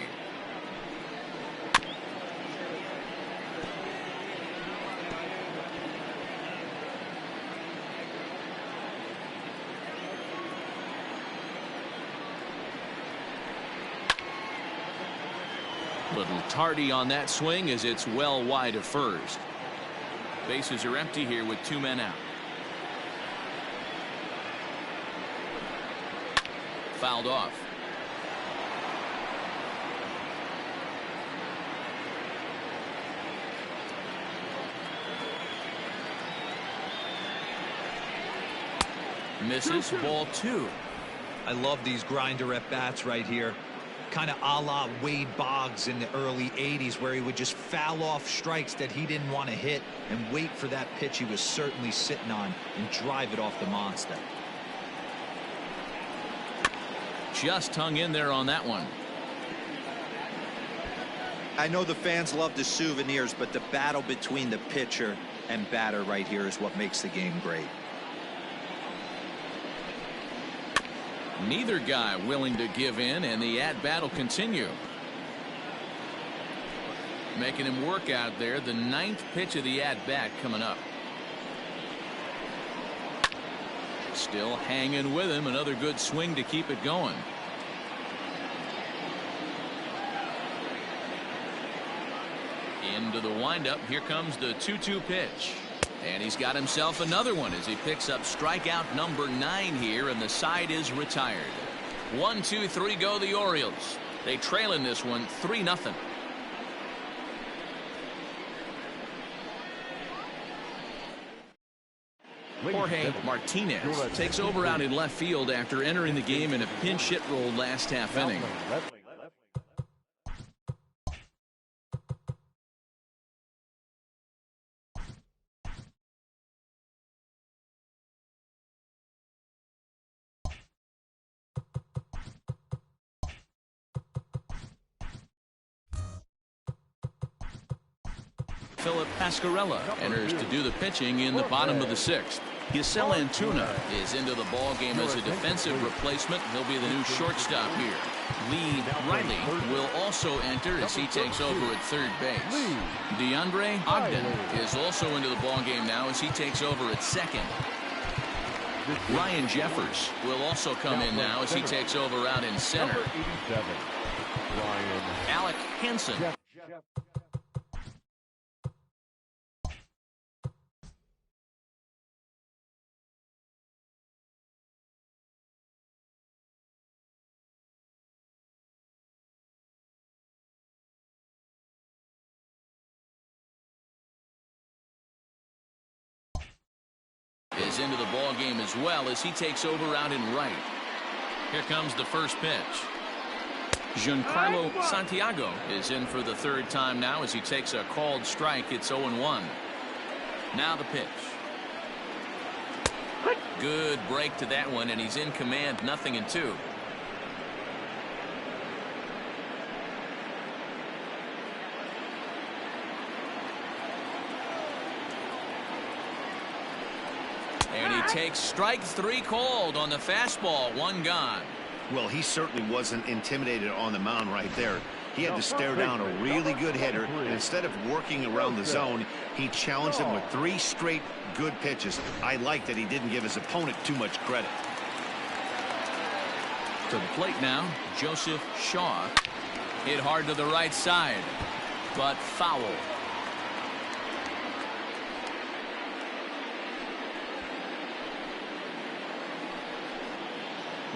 Little tardy on that swing as it's well wide of first. Bases are empty here with 2 men out. Fouled off. Misses. Ball 2. I love these grinder at bats right here. Kind of a la Wade Boggs in the early 80s, where he would just foul off strikes that he didn't want to hit and wait for that pitch he was certainly sitting on and drive it off the monster. Just hung in there on that one. I know the fans love the souvenirs, but the battle between the pitcher and batter right here is what makes the game great. Neither guy willing to give in, and the at-bat will continue. Making him work out there. The 9th pitch of the at-bat coming up. Still hanging with him. Another good swing to keep it going. Into the windup. Here comes the 2-2 pitch. And he's got himself another one as he picks up strikeout number 9 here, and the side is retired. 1, 2, 3 go the Orioles. They trail in this one 3-0. Jorge Martinez takes over out in left field after entering the game in a pinch hit role last half inning. Philip Pasquarella enters to do the pitching in the bottom of the sixth. Yasel Antuna is into the ball game as a defensive replacement. He'll be the new shortstop here. Lee Riley will also enter as he takes over at third base. DeAndre Ogden is also into the ball game now as he takes over at second. Ryan Jeffers will also come in now as he takes over out in center. Alec Hansen is into the ball game as well as he takes over out in right. Here comes the first pitch. Giancarlo Santiago is in for the third time now as he takes a called strike. It's 0-1. Now the pitch. Good break to that one, and he's in command, 0-2. And he takes strike three called on the fastball. One gone. Well, he certainly wasn't intimidated on the mound right there. He had to stare down a really good hitter, and instead of working around the zone, he challenged him with 3 straight good pitches. I like that he didn't give his opponent too much credit. To the plate now, Joseph Shaw. Hit hard to the right side, but foul.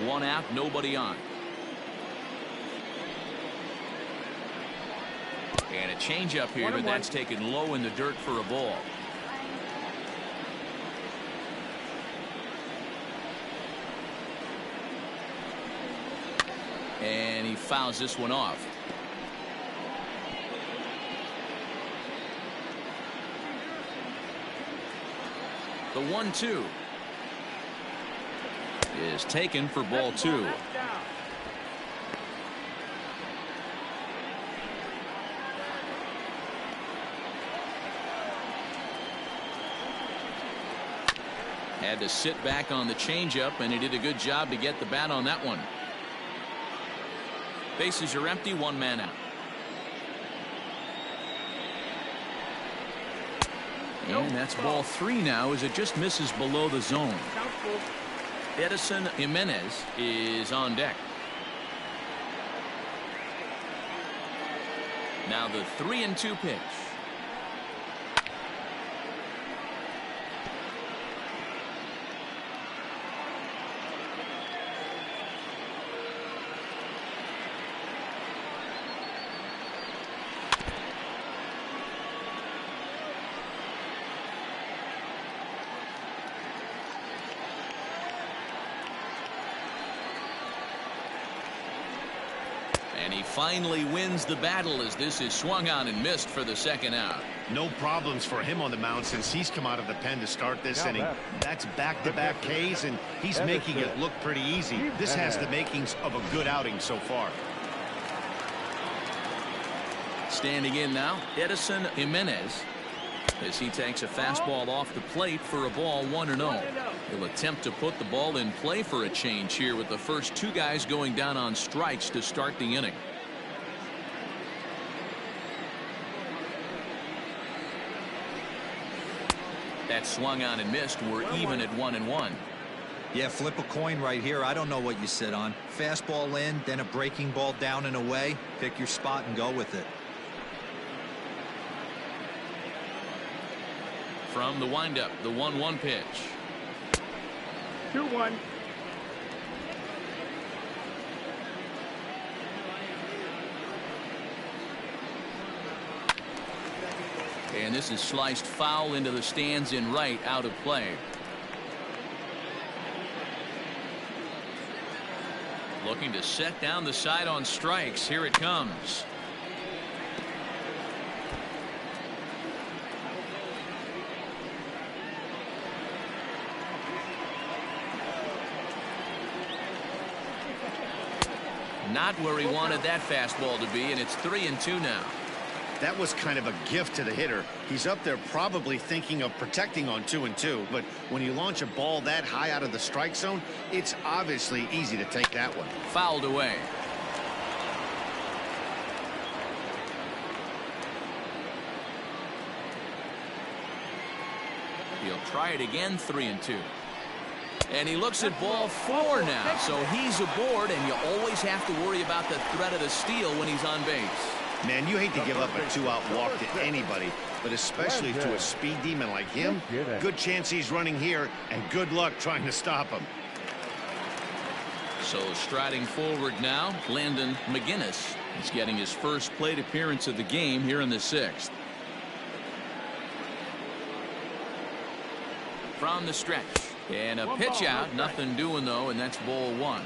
One out, nobody on. And a changeup here, but that's taken low in the dirt for a ball. And he fouls this one off. The 1-2 is taken for ball 2. Had to sit back on the changeup, and he did a good job to get the bat on that one. Bases are empty, 1 man out. And that's ball 3 now as it just misses below the zone. Edison Jimenez is on deck. Now the 3-2 pitch. And he finally wins the battle as this is swung on and missed for the second out. No problems for him on the mound since he's come out of the pen to start this inning. That's back-to-back Ks, and he's making it look pretty easy. This has the makings of a good outing so far. Standing in now, Edison Jimenez, as he takes a fastball off the plate for a ball 1-0. He'll attempt to put the ball in play for a change here with the first 2 guys going down on strikes to start the inning. That swung on and missed. We're even at 1-1. Yeah, flip a coin right here. I don't know what you sit on. Fastball in, then a breaking ball down and away. Pick your spot and go with it. From the windup, the 1-1 pitch. 2-1. And this is sliced foul into the stands in right, out of play. Looking to set down the side on strikes. Here it comes. Not where he wanted that fastball to be, and it's 3-2 now. That was kind of a gift to the hitter. He's up there probably thinking of protecting on 2-2, but when you launch a ball that high out of the strike zone, it's obviously easy to take that one. Fouled away. He'll try it again, 3-2. And he looks at ball 4 now, so he's aboard, and you always have to worry about the threat of the steal when he's on base. Man, you hate to give up a 2-out walk to anybody, but especially to a speed demon like him. Good chance he's running here, and good luck trying to stop him. So striding forward now, Landon McGinnis. He's getting his first plate appearance of the game here in the 6th. From the stretch. And a pitch out, nothing doing though, and that's ball 1.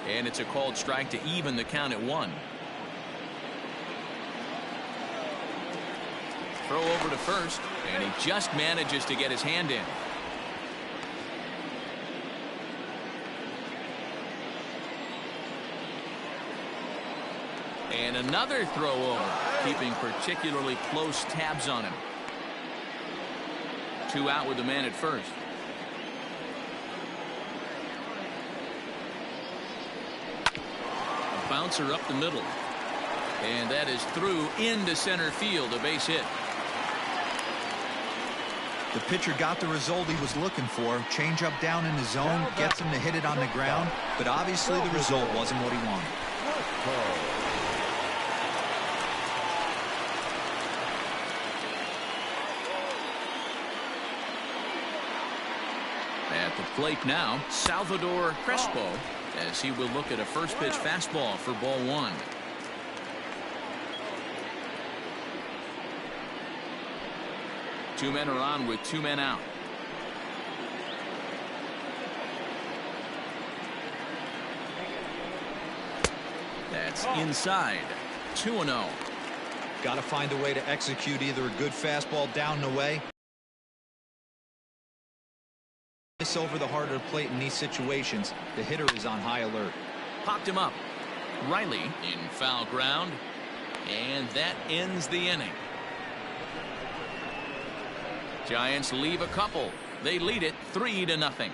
And it's a called strike to even the count at 1. Throw over to first, and he just manages to get his hand in. And another throw over, keeping particularly close tabs on him. 2 out with the man at first. A bouncer up the middle. And that is through into center field, a base hit. The pitcher got the result he was looking for. Change up down in the zone, gets him to hit it on the ground, but obviously the result wasn't what he wanted. At the plate now, Salvador Crespo, as he will look at a first pitch fastball for ball 1. Two men are on with 2 men out. That's inside. 2-0. Got to find a way to execute either a good fastball down and away. Over the harder plate in these situations, the hitter is on high alert. Popped him up. Riley in foul ground, and that ends the inning. Giants leave a couple. They lead it 3-0.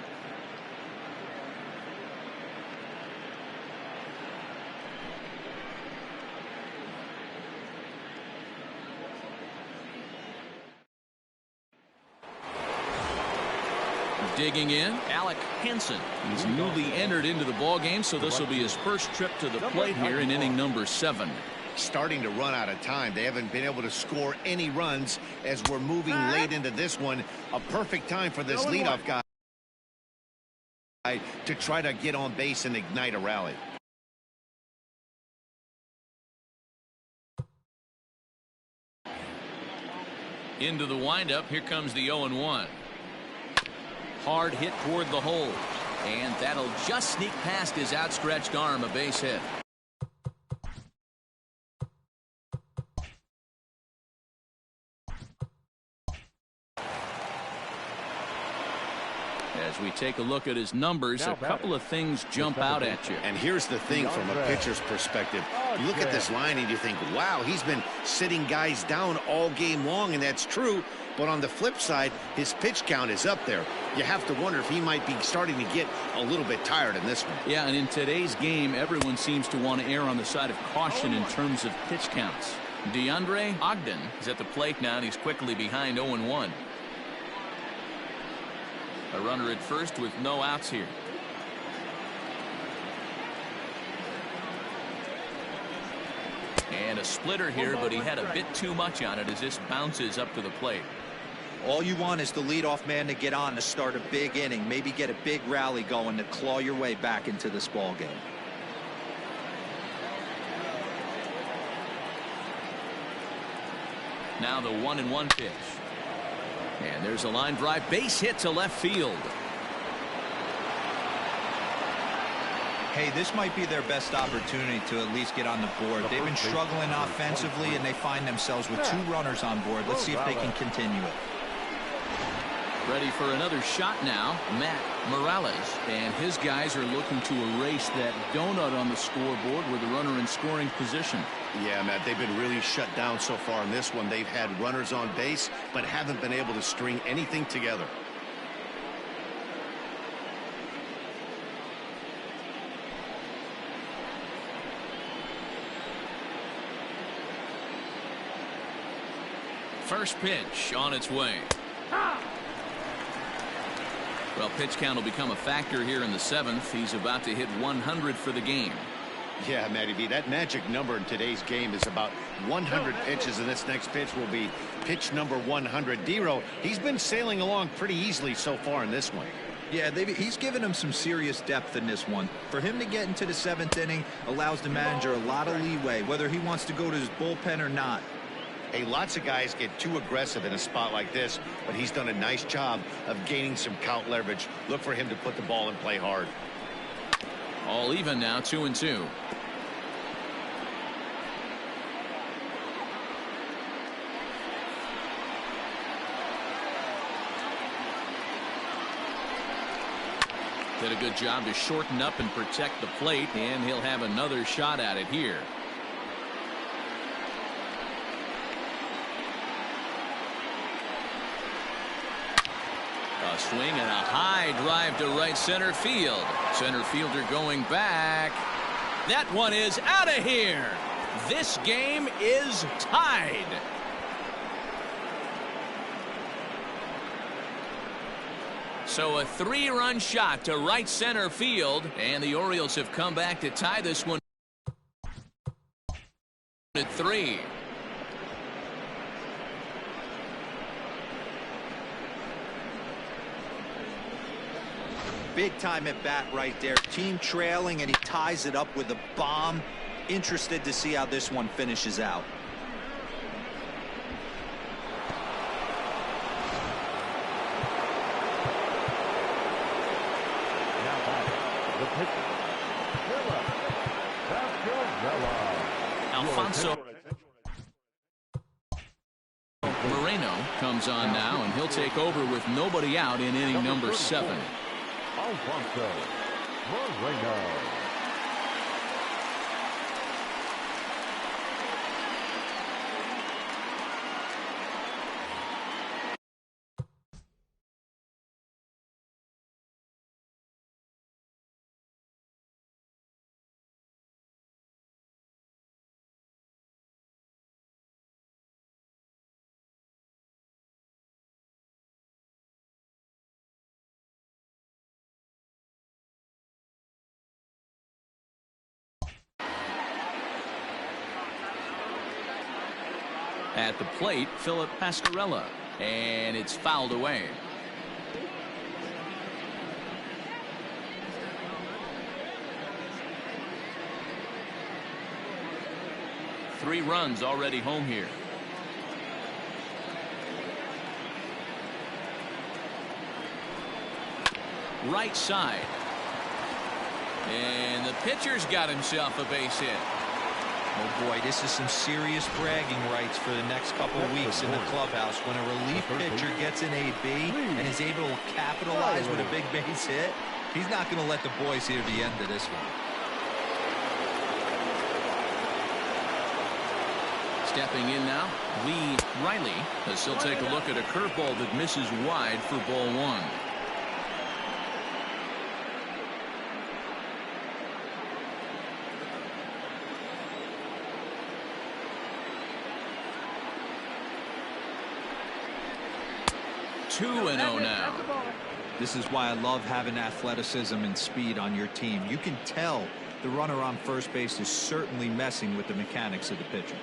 Digging in, Alec Hansen. He's newly entered into the ball game, so this will be his first trip to the plate here in inning number 7. Starting to run out of time. They haven't been able to score any runs as we're moving late into this one. A perfect time for this leadoff guy to try to get on base and ignite a rally. Into the windup. Here comes the 0-1. Hard hit toward the hole, and that'll just sneak past his outstretched arm, a base hit. As we take a look at his numbers, a couple of things jump out at you. And here's the thing from a pitcher's perspective. You look at this line and you think, wow, he's been sitting guys down all game long, and that's true. But on the flip side, his pitch count is up there. You have to wonder if he might be starting to get a little bit tired in this one. Yeah, and in today's game, everyone seems to want to err on the side of caution in terms of pitch counts. DeAndre Ogden is at the plate now, and he's quickly behind 0-1. A runner at first with no outs here. And a splitter here, but he had a bit too much on it as this bounces up to the plate. All you want is the leadoff man to get on to start a big inning, maybe get a big rally going to claw your way back into this ball game. Now the 1-1 pitch. And there's a line drive base hit to left field. Hey, this might be their best opportunity to at least get on the board. They've been struggling offensively, and they find themselves with 2 runners on board. Let's see if they can continue it. Ready for another shot now, Matt Morales. And his guys are looking to erase that donut on the scoreboard with a runner in scoring position. Yeah, Matt, they've been really shut down so far in this one. They've had runners on base, but haven't been able to string anything together. First pitch on its way. Well, pitch count will become a factor here in the 7th. He's about to hit 100 for the game. Yeah, Matty B, that magic number in today's game is about 100 pitches, and this next pitch will be pitch number 100. D-Row, he's been sailing along pretty easily so far in this one. Yeah, he's given him some serious depth in this one. For him to get into the 7th inning allows the manager a lot of leeway, whether he wants to go to his bullpen or not. Hey, lots of guys get too aggressive in a spot like this, but he's done a nice job of gaining some count leverage. Look for him to put the ball in play hard. All even now, 2-2. Did a good job to shorten up and protect the plate, and he'll have another shot at it here. A swing and a high drive to right center field. Center fielder going back. That one is out of here. This game is tied. So a 3-run shot to right center field, and the Orioles have come back to tie this one at 3. Big time at bat right there. Team trailing, and he ties it up with a bomb. Interested to see how this one finishes out. Now back, the pitcher. Alfonso Moreno comes on now, and he'll take over with nobody out in inning number 7. Alfonso Moreno. At the plate, Philip Pasquarella, and it's fouled away. Three runs already home here. Right side. And the pitcher's got himself a base hit. Oh boy, this is some serious bragging rights for the next couple of weeks in the clubhouse. When a relief pitcher gets an AB and is able to capitalize with a big base hit, he's not going to let the boys hear the end of this one. Stepping in now, Lee Riley, as he'll take a look at a curveball that misses wide for ball 1. Two and 0 now. This is why I love having athleticism and speed on your team. You can tell the runner on first base is certainly messing with the mechanics of the pitcher.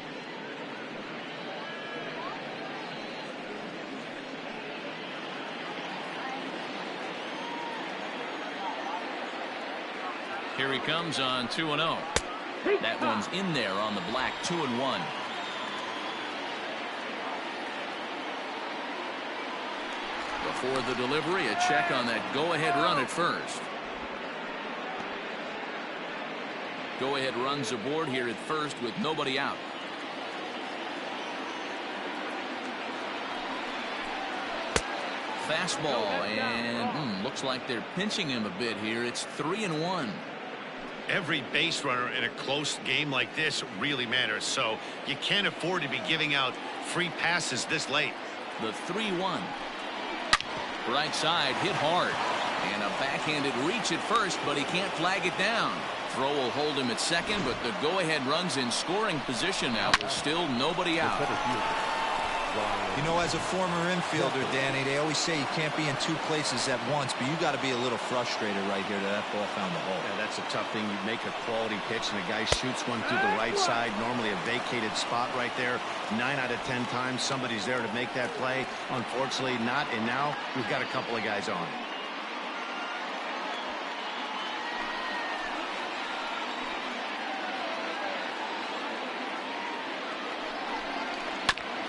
Here he comes on 2-0. That one's in there on the black. 2-1. Before the delivery, a check on that go-ahead run at first. Go-ahead runs aboard here at first with nobody out. Fastball, and looks like they're pinching him a bit here. It's 3-1. Every base runner in a close game like this really matters, so you can't afford to be giving out free passes this late. The 3-1. Right side hit hard, and a backhanded reach at first, but he can't flag it down. Throw will hold him at second, but the go-ahead run's in scoring position now with still nobody out. You know, as a former infielder, Danny, they always say you can't be in two places at once, but you got to be a little frustrated right here that ball found the hole. Yeah, that's a tough thing. You make a quality pitch and a guy shoots one through the right side, normally a vacated spot right there. 9 out of 10 times somebody's there to make that play. Unfortunately not, and now we've got a couple of guys on.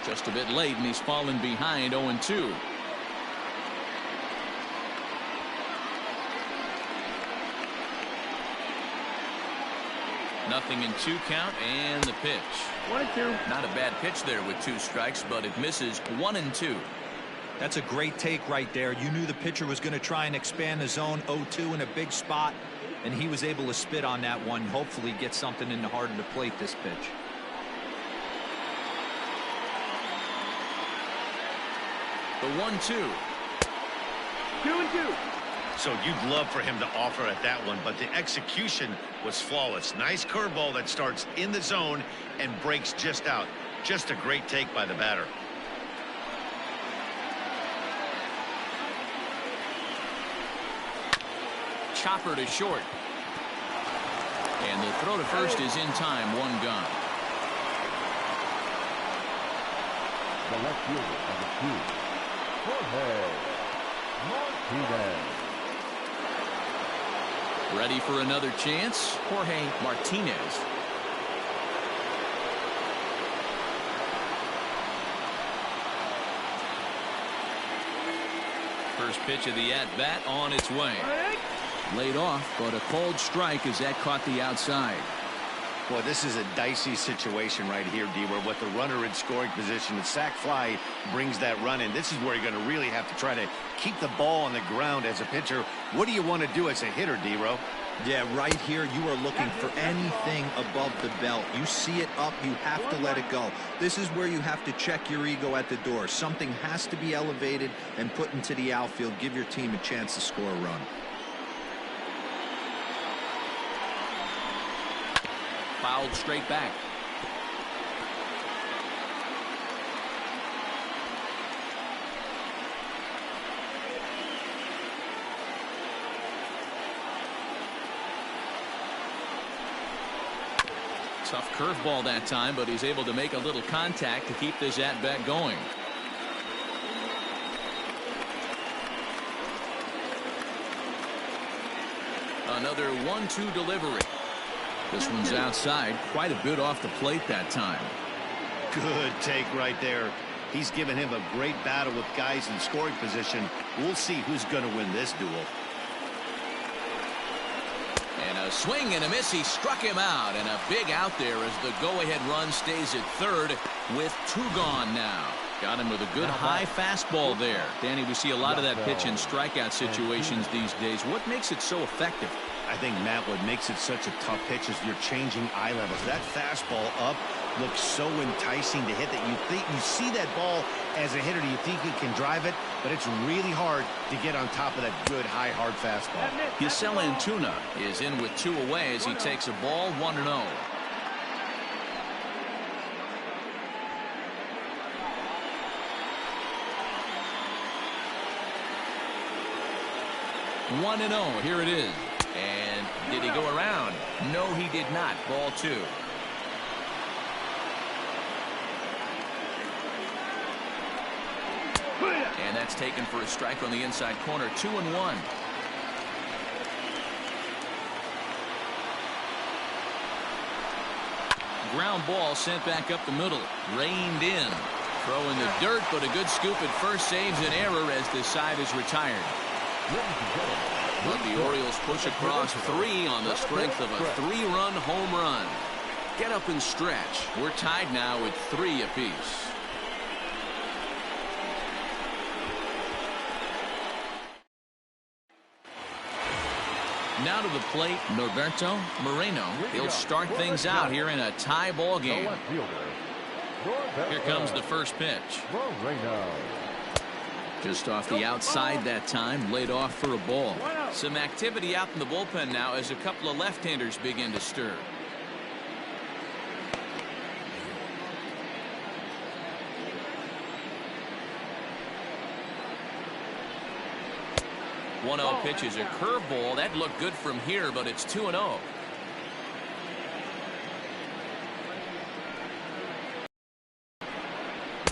Just a bit late, and he's fallen behind 0-2. Nothing in 2 count, and the pitch. 1-2. Not a bad pitch there with 2 strikes, but it misses 1-2. That's a great take right there. You knew the pitcher was going to try and expand the zone. 0-2 in a big spot, and he was able to spit on that one. Hopefully get something in the heart of the plate this pitch. The 1-2. 2-2. So you'd love for him to offer at that one, but the execution was flawless. Nice curveball that starts in the zone and breaks just out. Just a great take by the batter. Chopper to short. And the throw to first is in time. 1 gone. The left fielder of the team, Jorge Martinez. Ready for another chance. Jorge Martinez. First pitch of the at-bat on its way. Laid off, but a cold strike as that caught the outside. Boy, this is a dicey situation right here, D, where with the runner in scoring position, the sac fly brings that run in. This is where you're going to really have to try to keep the ball on the ground as a pitcher. What do you want to do as a hitter, D-Ro? Yeah, right here, you are looking for anything above the belt. You see it up, you have to let it go. This is where you have to check your ego at the door. Something has to be elevated and put into the outfield. Give your team a chance to score a run. Fouled straight back. Tough curveball that time, but he's able to make a little contact to keep this at-bat going. Another 1-2 delivery. This one's outside, quite a bit off the plate that time. Good take right there. He's given him a great battle with guys in scoring position. We'll see who's going to win this duel. And a swing and a miss. He struck him out, and a big out there as the go-ahead run stays at third with 2 gone now. Got him with a good high fastball there. Danny, we see a lot of that pitch in strikeout situations these days. What makes it so effective? I think, Matt, what makes it such a tough pitch is you're changing eye levels. That fastball up looks so enticing to hit that you see that ball as a hitter. You think you can drive it, but it's really hard to get on top of that good, high, hard fastball. Yusel Antuna is in with 2 away as he takes a ball 1-0. Here it is. And did he go around? No, he did not. Ball 2. And that's taken for a strike on the inside corner. 2-1. Ground ball sent back up the middle. Reined in. Throw in the dirt, but a good scoop at first saves an error as the side is retired. But the Orioles push across 3 on the strength of a 3-run home run. Get up and stretch. We're tied now at 3 apiece. Now to the plate, Norberto Moreno. He'll start things out here in a tie ball game. Here comes the first pitch. Just off the outside that time, laid off for a ball. Some activity out in the bullpen now as a couple of left-handers begin to stir. One 1-0 pitch is a curveball. That looked good from here, but it's 2-0.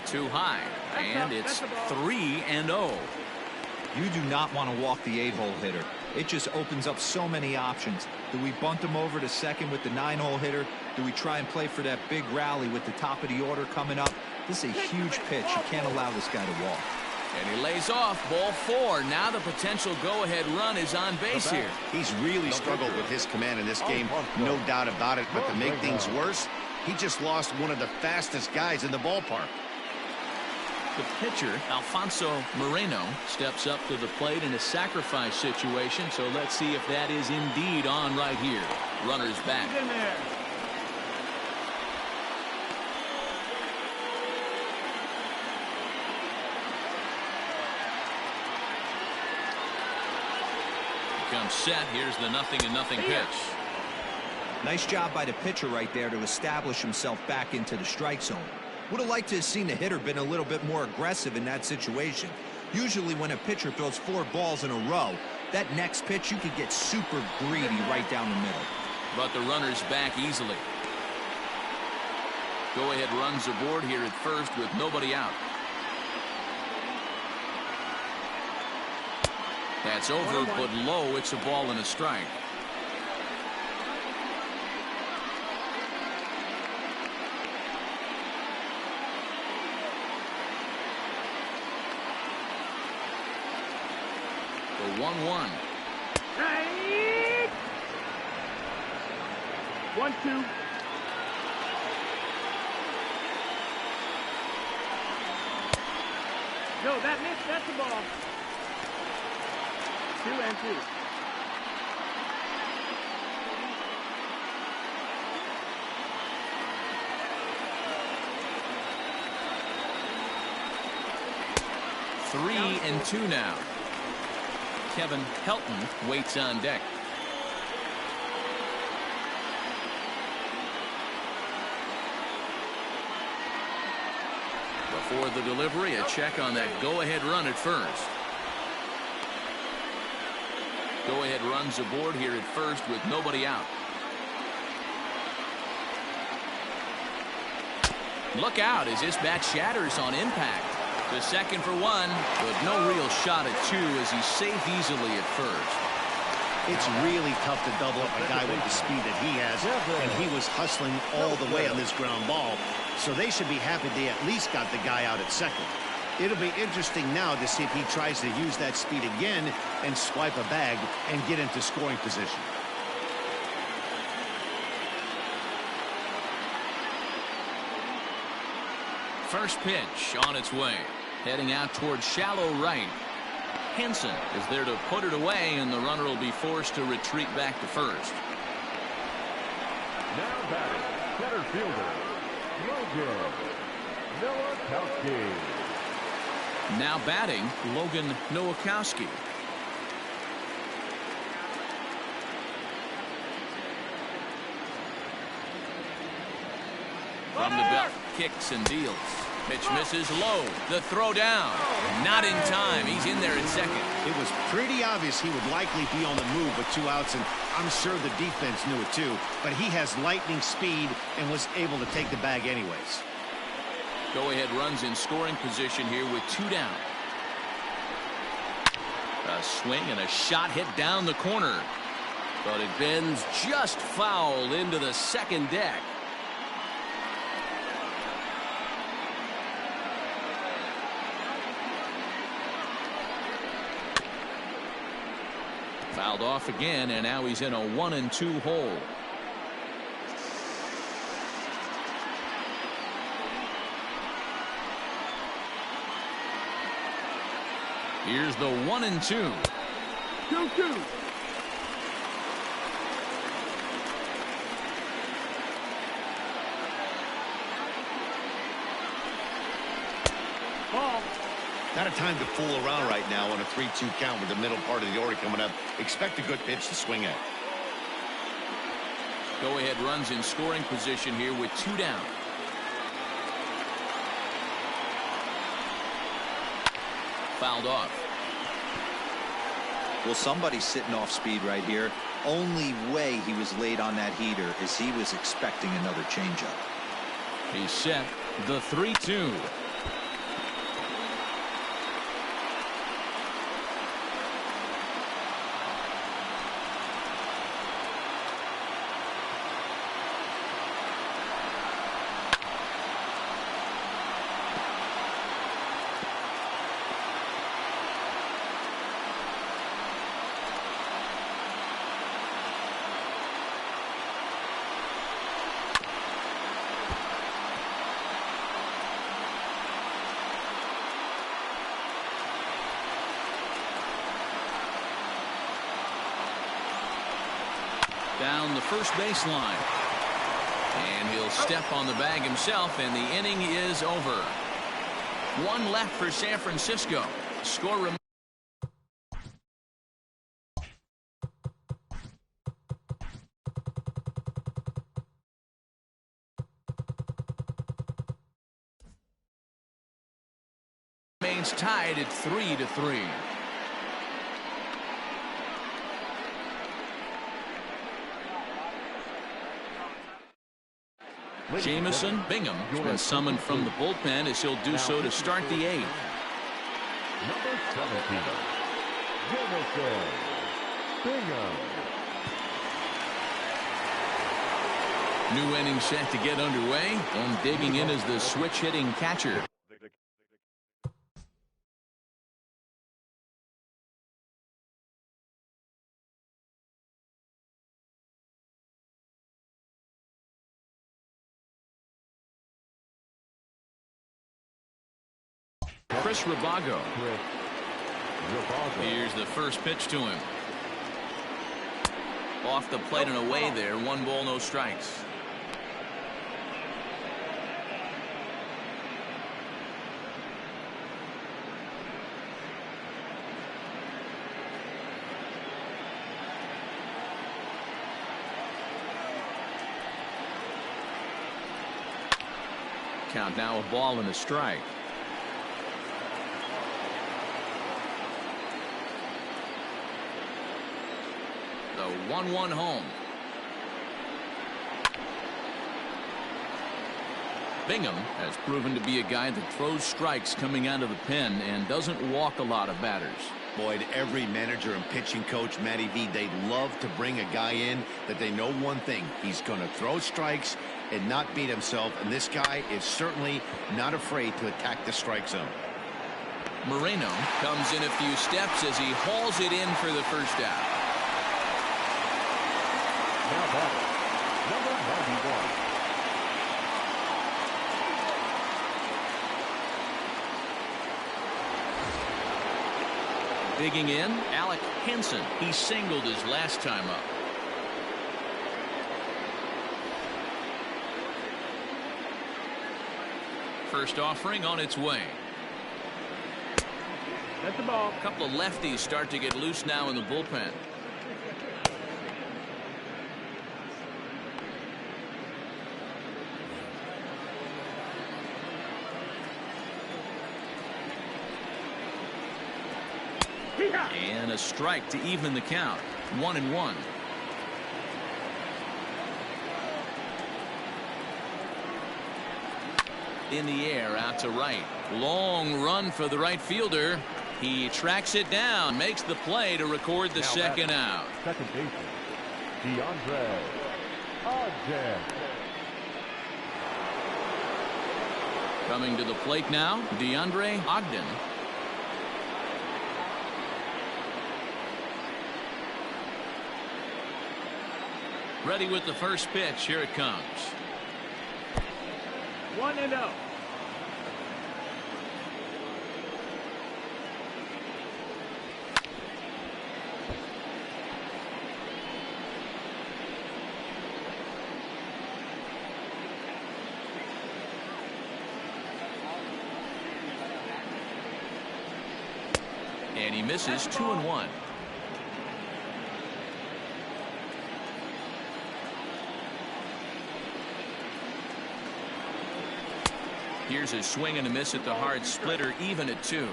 Too high, and it's 3-0. You do not want to walk the 8-hole hitter. It just opens up so many options. Do we bunt him over to second with the 9-hole hitter? Do we try and play for that big rally with the top of the order coming up? This is a huge pitch. You can't allow this guy to walk. And he lays off, ball 4. Now the potential go-ahead run is on base here. He's really struggled with his command in this game, no doubt about it. But to make things worse, he just lost one of the fastest guys in the ballpark. The pitcher, Alfonso Moreno, steps up to the plate in a sacrifice situation. So let's see if that is indeed on right here. Runner's back. Comes set. Here's the 0-0 pitch. Nice job by the pitcher right there to establish himself back into the strike zone. Would have liked to have seen the hitter been a little bit more aggressive in that situation. Usually when a pitcher throws 4 balls in a row, that next pitch you could get super greedy right down the middle. But the runner's back easily. Go ahead runs aboard here at first with nobody out. That's over, but low. It's a ball and a strike. The 1-1. 1-2. No, that missed. That's the ball. 2-2. Three and 2 now. Kevin Helton waits on deck. Before the delivery, a check on that go-ahead run at first. Go-ahead runs aboard here at first with nobody out. Look out as this bat shatters on impact. The second for 1, but no real shot at 2 as he's safe easily at first. It's really tough to double up a guy with the speed that he has, and he was hustling all the way on this ground ball, so they should be happy they at least got the guy out at second. It'll be interesting now to see if he tries to use that speed again and swipe a bag and get into scoring position. First pitch on its way. Heading out towards shallow right. Henson is there to put it away, and the runner will be forced to retreat back to first. Now batting, center fielder, Logan Nowakowski. Now batting, Logan Nowakowski. From the belt, kicks and deals. Pitch misses low. The throw down. Not in time. He's in there at second. It was pretty obvious he would likely be on the move with 2 outs, and I'm sure the defense knew it too. But he has lightning speed and was able to take the bag anyways. Go ahead runs in scoring position here with 2 down. A swing and a shot hit down the corner. But it bends just foul into the second deck. Fouled off again, and now he's in a 1-2 hole. Here's the 1-2. 2-2. Ball. Not a time to fool around right now on a 3-2 count with the middle part of the order coming up. Expect a good pitch to swing at. Go-ahead runs in scoring position here with 2 down. Fouled off. Well, somebody's sitting off speed right here. Only way he was late on that heater is he was expecting another changeup. He's set. The 3-2. Down the first baseline. And he'll step on the bag himself, and the inning is over. 1 left for San Francisco. Score remains tied at 3-3. Jamison Bingham has been summoned from the bullpen as he'll do so to start the 8th. Number 17, Jamison Bingham. New inning set to get underway, and digging in is the switch-hitting catcher. Chris Rabago. Here's the first pitch to him. Off the plate and away there. 1 ball, no strikes. Count now, a ball and a strike. The 1-1 home. Bingham has proven to be a guy that throws strikes coming out of the pen and doesn't walk a lot of batters. Boyd, every manager and pitching coach, Matty V, they'd love to bring a guy in that they know one thing. He's going to throw strikes and not beat himself, and this guy is certainly not afraid to attack the strike zone. Moreno comes in a few steps as he hauls it in for the first out. Now batting, number 91. Digging in, Alec Hansen. He singled his last time up. First offering on its way. That's the ball. A couple of lefties start to get loose now in the bullpen. And a strike to even the count. 1-1. In the air out to right. Long run for the right fielder. He tracks it down, makes the play to record the second out. Second baseman, DeAndre Ogden. Coming to the plate now, DeAndre Ogden. Ready with the first pitch. Here it comes. 1-0. And he misses 2-1. Here's a swing and a miss at the hard splitter, even at 2.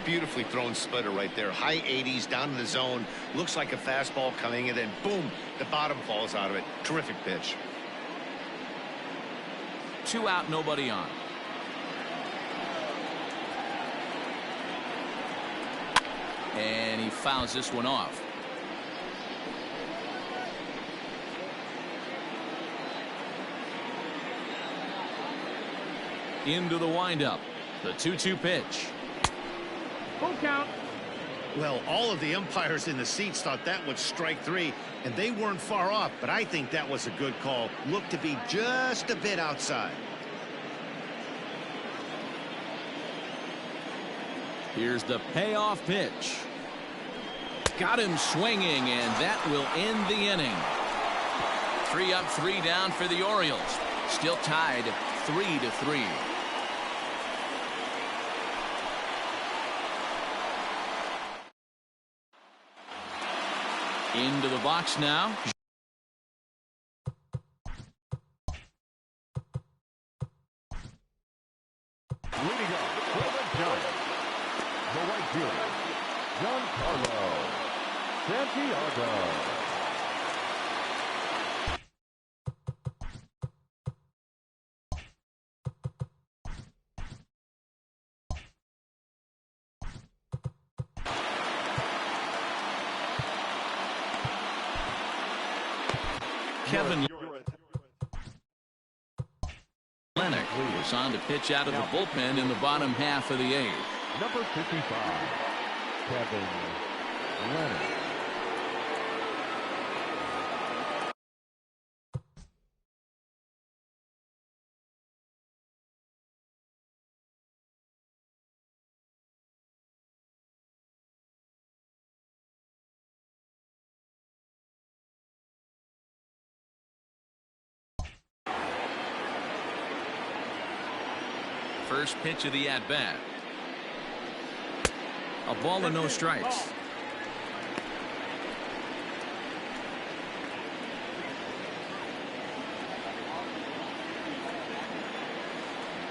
Beautifully thrown splitter right there. High 80s down in the zone. Looks like a fastball coming, and then boom, the bottom falls out of it. Terrific pitch. 2 out, nobody on. And he fouls this one off. Into the windup. The 2-2 pitch. Full count. Well, all of the umpires in the seats thought that was strike 3, and they weren't far off, but I think that was a good call. Looked to be just a bit outside. Here's the payoff pitch. Got him swinging, and that will end the inning. 3 up, 3 down for the Orioles. Still tied 3-3. Into the box now. Leading up for the Giants, the right fielder, Giancarlo Santiago. Kevin Lennox was on to pitch out of the bullpen in the bottom half of the 8th. Number 55, Kevin Leonard. First pitch of the at-bat. A ball and no strikes.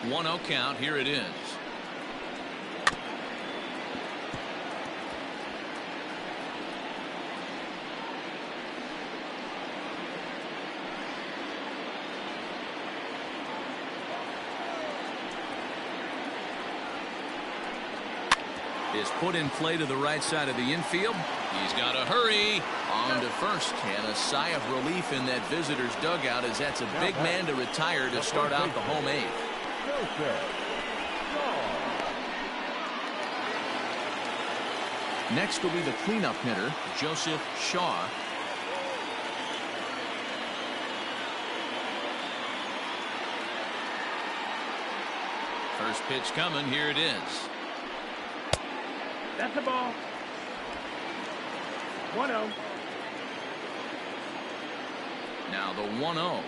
One 0 count. Here it is. Is put in play to the right side of the infield. He's got to hurry on to first, and a sigh of relief in that visitor's dugout, as that's a big man to retire to start out the home 8th. Next will be the cleanup hitter, Joseph Shaw. First pitch coming. Here it is. That's the ball. 1-0. Now the 1-0.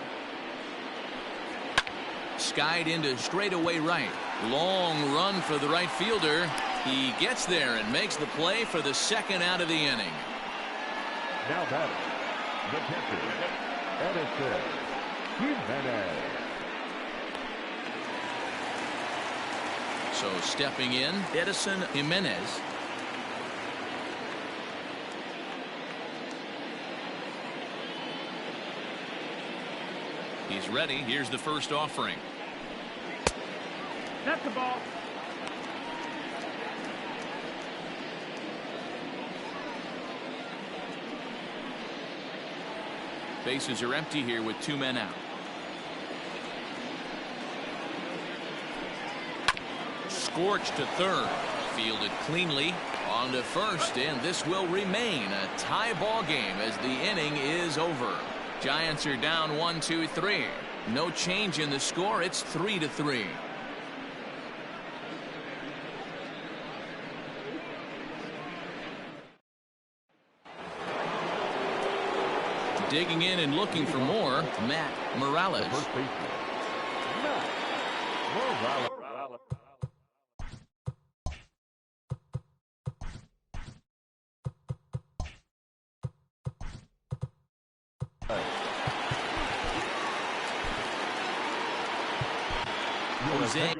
Skied into straightaway right. Long run for the right fielder. He gets there and makes the play for the second out of the inning. Now batting, the pitcher, Edison Jimenez. So stepping in, Edison Jimenez. He's ready. Here's the first offering. That's the ball. Bases are empty here with 2 men out. Scorched to third. Fielded cleanly on to first, and this will remain a tie ball game as the inning is over. Giants are down 1-2-3. No change in the score. It's 3-3. Digging in and looking for more, Matt Morales. Jose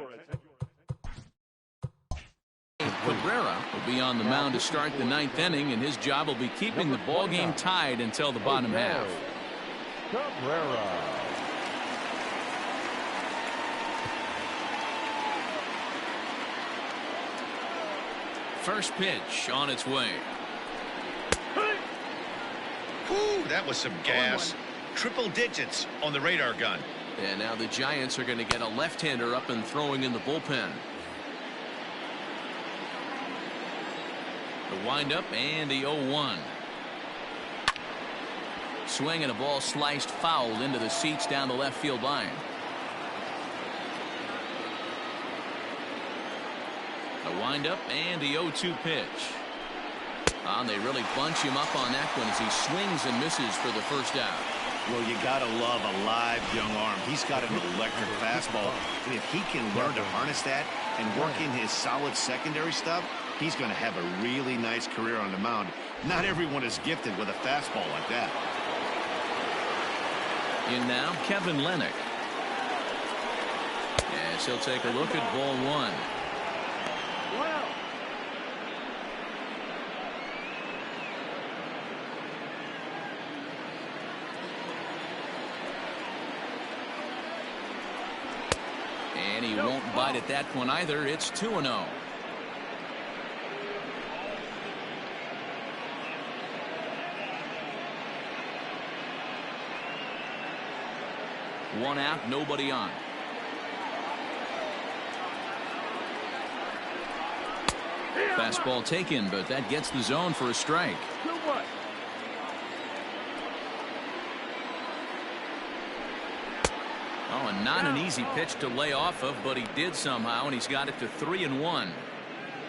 Cabrera will be on the mound to start the 9th inning, and his job will be keeping the ball game tied until the bottom half. Cabrera. First pitch on its way. Whew, that was some gas. Triple digits on the radar gun. And now the Giants are going to get a left-hander up and throwing in the bullpen. The windup and the 0-1. Swing and a ball sliced foul into the seats down the left field line. The windup and the 0-2 pitch. And they really bunch him up on that one as he swings and misses for the first out. Well, you got to love a live young arm. He's got an electric fastball. And if he can learn to harness that and work in his solid secondary stuff, he's going to have a really nice career on the mound. Not everyone is gifted with a fastball like that. In now, Kevin Lennox. Yes, he'll take a look at ball one. And he won't bite at that one either. It's 2-0. One out, nobody on. Fastball taken, but that gets the zone for a strike. Oh, and not an easy pitch to lay off of, but he did somehow, and he's got it to 3-1.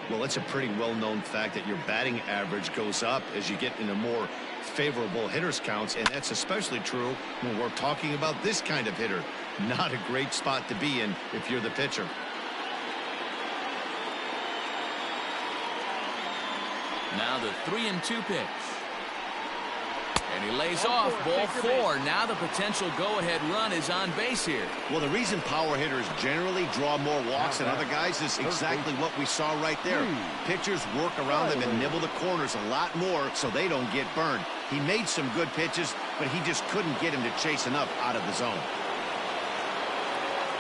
Well, it's a pretty well-known fact that your batting average goes up as you get into more favorable hitters counts, and that's especially true when we're talking about this kind of hitter. Not a great spot to be in if you're the pitcher. Now the 3-2 pitch. And he lays off ball four. Now the potential go-ahead run is on base here. Well, the reason power hitters generally draw more walks than other guys is exactly what we saw right there. Pitchers work around them and nibble the corners a lot more so they don't get burned. He made some good pitches, but he just couldn't get him to chase enough out of the zone.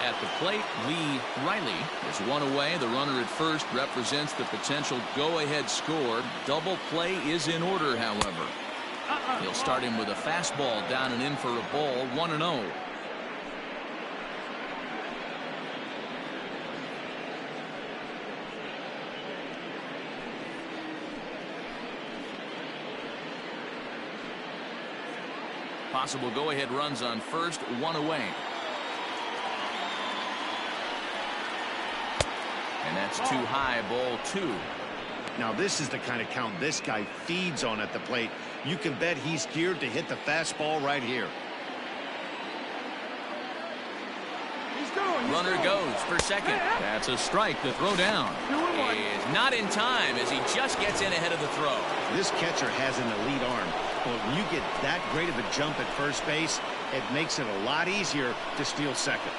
At the plate, Lee Riley is one away. The runner at first represents the potential go-ahead score. Double play is in order, however. He'll start him with a fastball down and in for a ball. 1-0. Possible go-ahead runs on first, one away. And that's too high, ball two. Now this is the kind of count this guy feeds on at the plate. You can bet he's geared to hit the fastball right here. Runner goes for second. That's a strike. The throw down is not in time as he just gets in ahead of the throw. This catcher has an elite arm. But when you get that great of a jump at first base, it makes it a lot easier to steal second.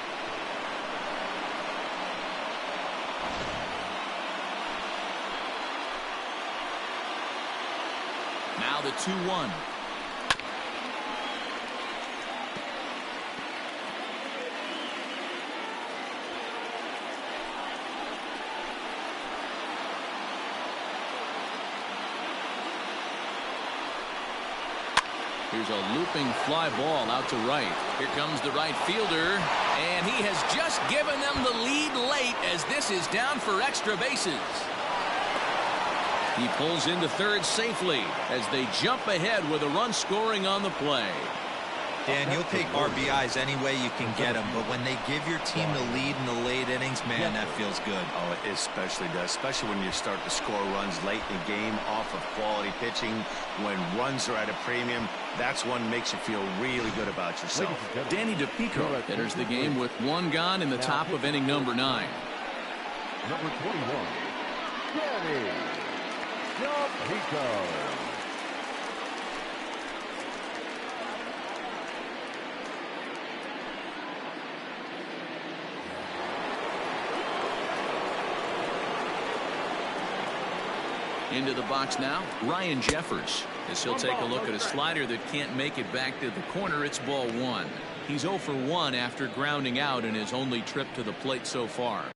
Now the 2-1. Here's a looping fly ball out to right. Here comes the right fielder, and he has just given them the lead late as this is down for extra bases. He pulls into third safely as they jump ahead with a run scoring on the play. Dan, you'll take RBIs any way you can get them, but when they give your team the lead in the late innings, man, that feels good. Oh, it especially does, especially when you start to score runs late in the game off of quality pitching. When runs are at a premium, that's one that makes you feel really good about yourself. Danny DePico enters the game with one gone in the top of inning number 9. Number 21, Danny DePico. Into the box now, Ryan Jeffers. As he'll take a look at a slider that can't make it back to the corner. It's ball 1. He's 0 for 1 after grounding out in his only trip to the plate so far.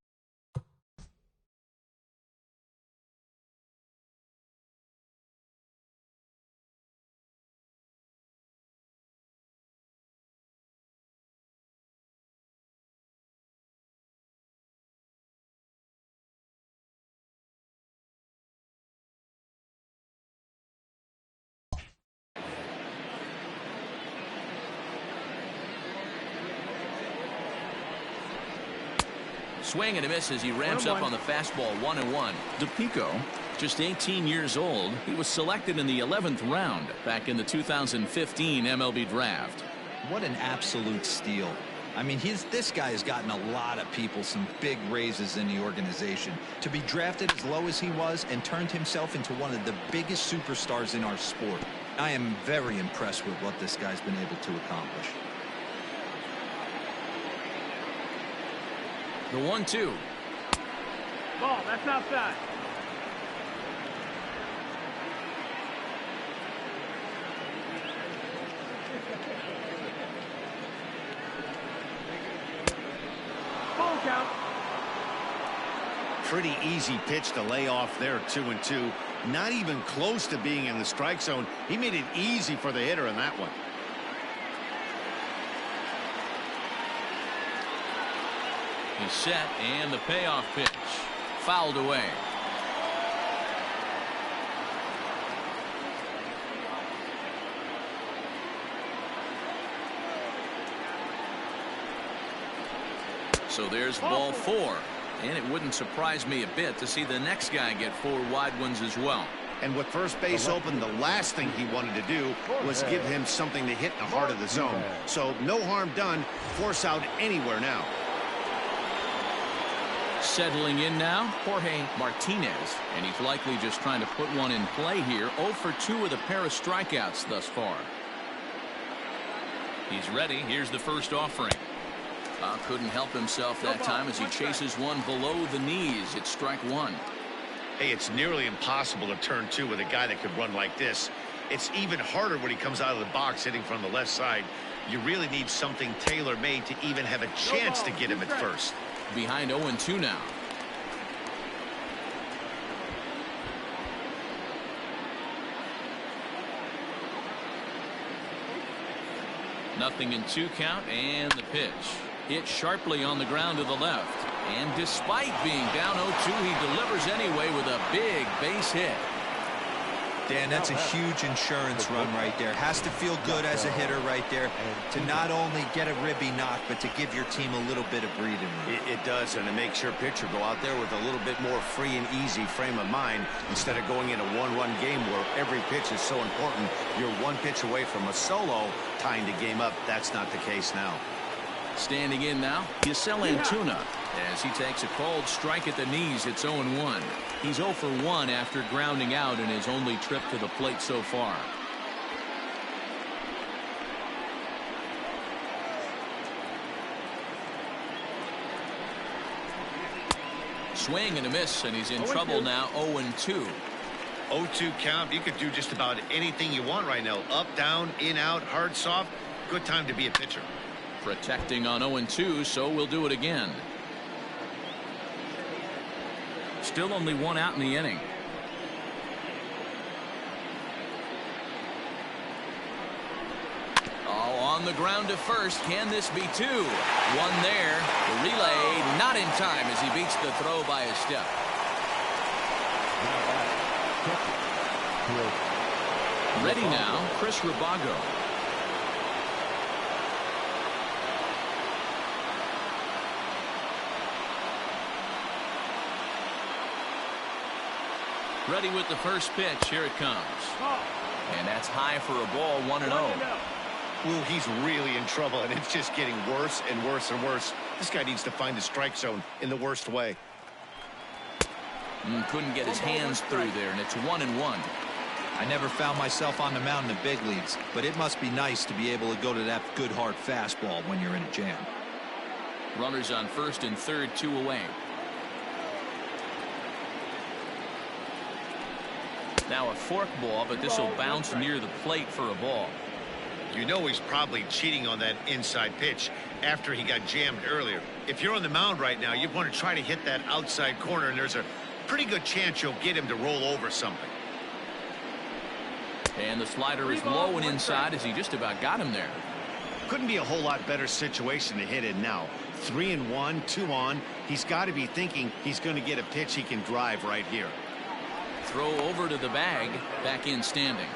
Swing and a miss as he ramps up on the fastball. 1-1. DePico, just 18 years old. He was selected in the 11th round back in the 2015 MLB draft. What an absolute steal. I mean, this guy has gotten a lot of people some big raises in the organization. To be drafted as low as he was and turned himself into one of the biggest superstars in our sport. I am very impressed with what this guy's been able to accomplish. The 1-2. Ball, that's outside. Ball count. Pretty easy pitch to lay off there, 2-2. Not even close to being in the strike zone. He made it easy for the hitter in that one. He's set, and the payoff pitch fouled away. So there's ball 4, and it wouldn't surprise me a bit to see the next guy get 4 wide ones as well. And with first base open, the last thing he wanted to do was give him something to hit in the heart of the zone. So no harm done. Force out anywhere now. Settling in now, Jorge Martinez, and he's likely just trying to put one in play here. 0 for 2 with a pair of strikeouts thus far. He's ready. Here's the first offering. Couldn't help himself that time as he chases one below the knees. It's strike 1. Hey, it's nearly impossible to turn 2 with a guy that could run like this. It's even harder when he comes out of the box hitting from the left side. You really need something tailor-made to even have a chance to get him at first. Behind 0-2 now. Nothing in 2 count, and the pitch hit sharply on the ground to the left. And despite being down 0-2, he delivers anyway with a big base hit. Dan, that's a huge insurance run right there. Has to feel good as a hitter right there to not only get a ribby knock, but to give your team a little bit of breathing room. It does, and it makes your pitcher go out there with a little bit more free and easy frame of mind instead of going in a one-run game where every pitch is so important. You're one pitch away from a solo tying the game up. That's not the case now. Standing in now, Giselle Antuna, as he takes a called strike at the knees. It's 0-1. He's 0 for 1 after grounding out in his only trip to the plate so far. Swing and a miss, and he's in trouble now. 0-2. 0-2 count. You could do just about anything you want right now. Up, down, in, out, hard, soft. Good time to be a pitcher. Protecting on 0-2, so we'll do it again. Still only 1 out in the inning. Oh, on the ground to first. Can this be 2? 1 there. The relay not in time as he beats the throw by a step. Now Ready now, Chris Rabago. Ready with the first pitch. Here it comes. And that's high for a ball, 1-0. Well, he's really in trouble, and it's just getting worse and worse and worse. This guy needs to find the strike zone in the worst way. Couldn't get his hands through there, and it's 1-1. I never found myself on the mound in the big leagues, but it must be nice to be able to go to that good hard fastball when you're in a jam. Runners on first and third, 2 away. Now a fork ball, but this will bounce near the plate for a ball. You know he's probably cheating on that inside pitch after he got jammed earlier. If you're on the mound right now, you want to try to hit that outside corner, and there's a pretty good chance you'll get him to roll over something. And the slider is low and inside as he just about got him there. Couldn't be a whole lot better situation to hit in now. 3-1, 2 on. He's got to be thinking he's going to get a pitch he can drive right here. Throw over to the bag, back in standing.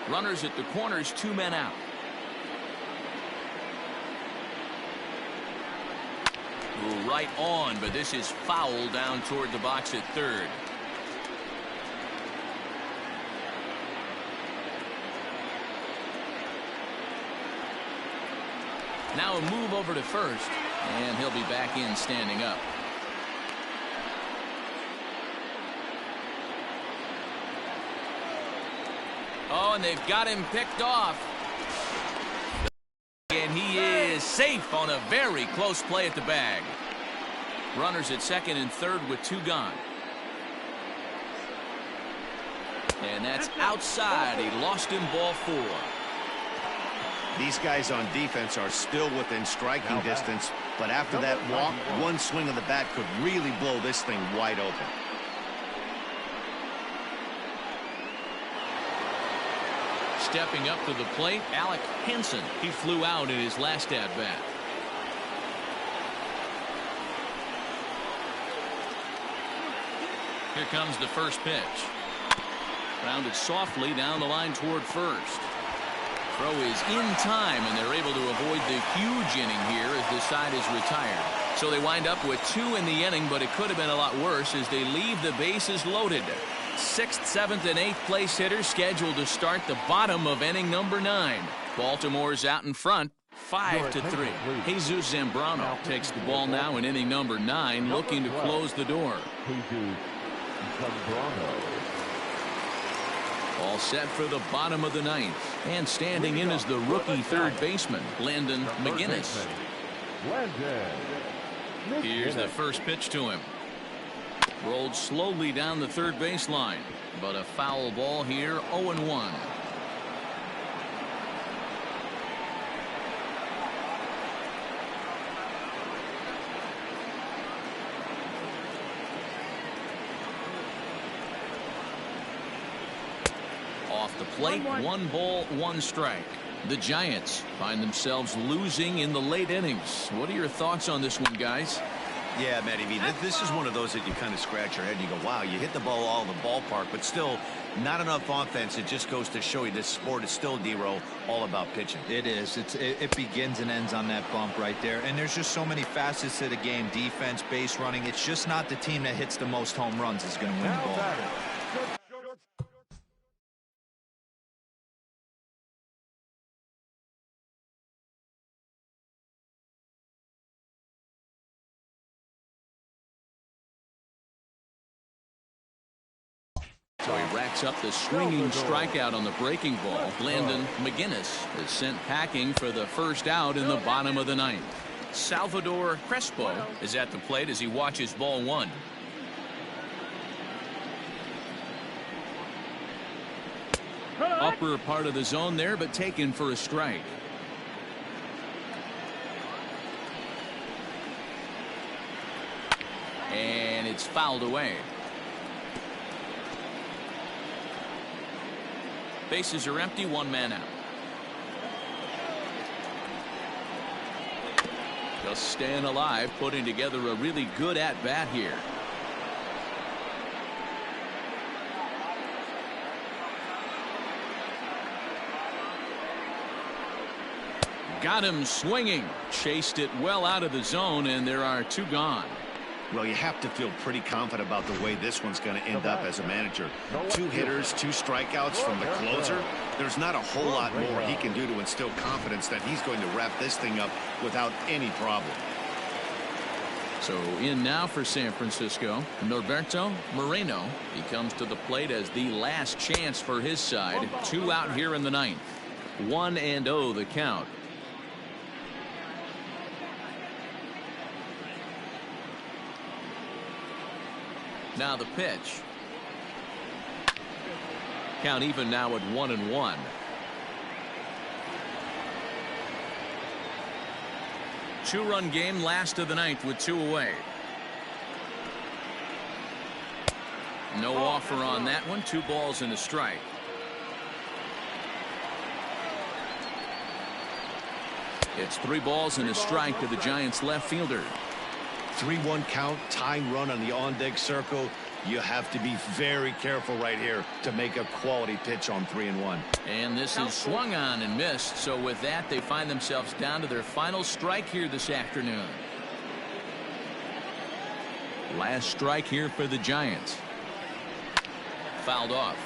Runners at the corners, 2 men out. Right on, but this is foul down toward the box at third. Now a move over to first, and he'll be back in standing up. Oh, and they've got him picked off. And he is safe on a very close play at the bag. Runners at second and third with 2 gone. And that's outside. He lost him, ball 4. These guys on defense are still within striking distance, but after that walk, one swing of the bat could really blow this thing wide open. Stepping up to the plate, Alec Henson. He flew out in his last at-bat. Here comes the first pitch. Grounded softly down the line toward first. Throw is in time, and they're able to avoid the huge inning here as the side is retired. So they wind up with 2 in the inning, but it could have been a lot worse as they leave the bases loaded. 6th, 7th, and 8th place hitters scheduled to start the bottom of inning number 9. Baltimore's out in front, 5-3. Jesus Zambrano takes the ball now in inning number 9, looking to close the door. Jesus Zambrano. All set for the bottom of the 9th. And standing in is the rookie third baseman, Landon McGinnis. Here's the first pitch to him. Rolled slowly down the third baseline, but a foul ball here, 0-1. Off the plate, 1 ball, 1 strike. The Giants find themselves losing in the late innings. What are your thoughts on this one, guys? Yeah, Matty V, this is one of those that you kind of scratch your head and you go, wow, you hit the ball all in the ballpark, but still not enough offense. It just goes to show you this sport is still, D-Row, all about pitching. It is. It begins and ends on that bump right there. And there's just so many facets to the game. Defense, base running. It's just not the team that hits the most home runs is going to win the ball. So he racks up the swinging strikeout on the breaking ball. Landon McGinnis is sent packing for the first out in the bottom of the 9th. Salvador Crespo is at the plate as he watches ball 1. Upper part of the zone there, but taken for a strike. And it's fouled away. Bases are empty, 1 man out. Just staying alive, putting together a really good at-bat here. Got him swinging. Chased it well out of the zone, and there are 2 gone. Well, you have to feel pretty confident about the way this one's going to end up as a manager. 2 hitters, 2 strikeouts from the closer. There's not a whole lot more he can do to instill confidence that he's going to wrap this thing up without any problem. So in now for San Francisco, Norberto Moreno. He comes to the plate as the last chance for his side. 2 out here in the 9th. 1-0 the count. Now the pitch. Count even now at 1-1. Two-run game, last of the 9th with 2 away. No offer on that one. 2 balls and a strike. It's 3 balls and a strike to the Giants left fielder. 3-1 count, tying run on the on-deck circle. You have to be very careful right here to make a quality pitch on 3-1. And this is swung on and missed. So with that, they find themselves down to their final strike here this afternoon. Last strike here for the Giants. Fouled off.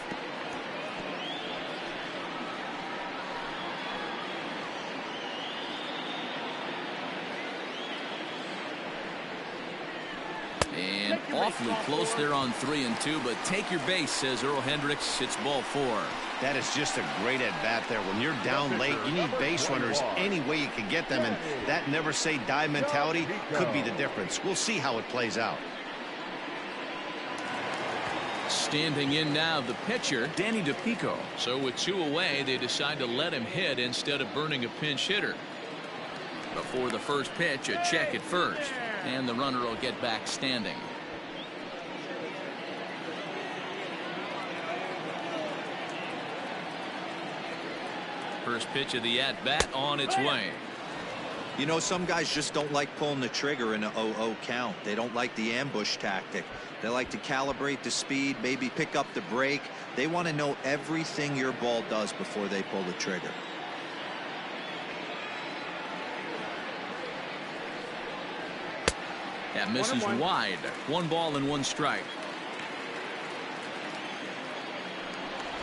And awfully close there on 3-2, but take your base, says Earl Hendricks. It's ball 4. That is just a great at-bat there. When you're down late, you need base runners any way you can get them, and that never say die mentality could be the difference. We'll see how it plays out. Standing in now, the pitcher, Danny DePico. So with 2 away, they decide to let him hit instead of burning a pinch hitter. Before the first pitch, a check at first. And the runner will get back standing. First pitch of the at-bat on its way. You know, some guys just don't like pulling the trigger in an 0-0 count. They don't like the ambush tactic. They like to calibrate the speed, maybe pick up the brake. They want to know everything your ball does before they pull the trigger. That misses wide. 1 ball and 1 strike.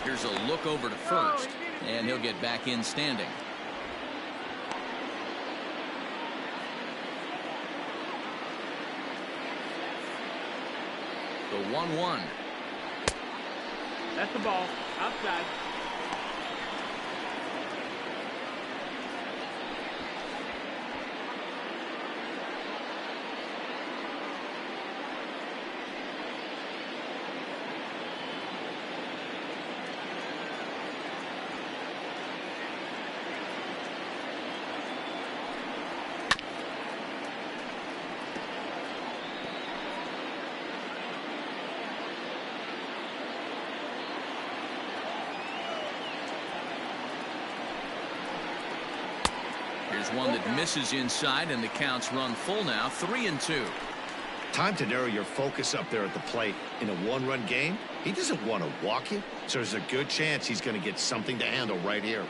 Here's a look over to first, and he'll get back in standing. The 1-1. That's the ball. Outside. Here's one that misses inside, and the count's run full now. 3-2. Time to narrow your focus up there at the plate. In a 1-run game, he doesn't want to walk you, so there's a good chance he's going to get something to handle right here.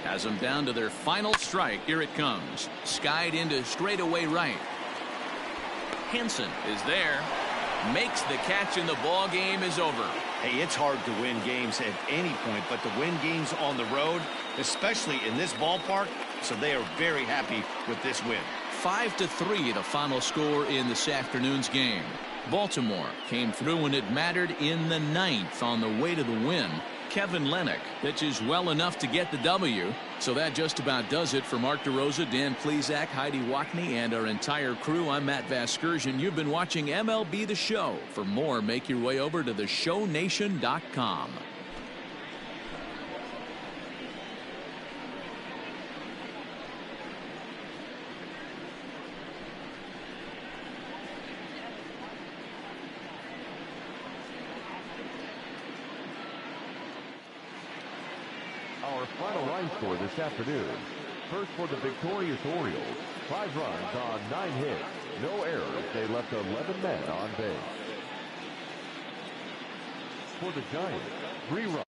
Has them down to their final strike. Here it comes. Skied into straightaway right. Hansen is there. Makes the catch, and the ball game is over. Hey, it's hard to win games at any point, but to win games on the road, especially in this ballpark, so they are very happy with this win. 5-3 the final score in this afternoon's game. Baltimore came through when it mattered in the 9th on the way to the win. Kevin Lennox pitches well enough to get the W. So that just about does it for Mark DeRosa, Dan Plesac, Heidi Wackney, and our entire crew. I'm Matt Vasgersian. You've been watching MLB The Show. For more, make your way over to theshownation.com. Our final line score this afternoon. First for the victorious Orioles, 5 runs on 9 hits, no errors. They left 11 men on base. For the Giants, 3 runs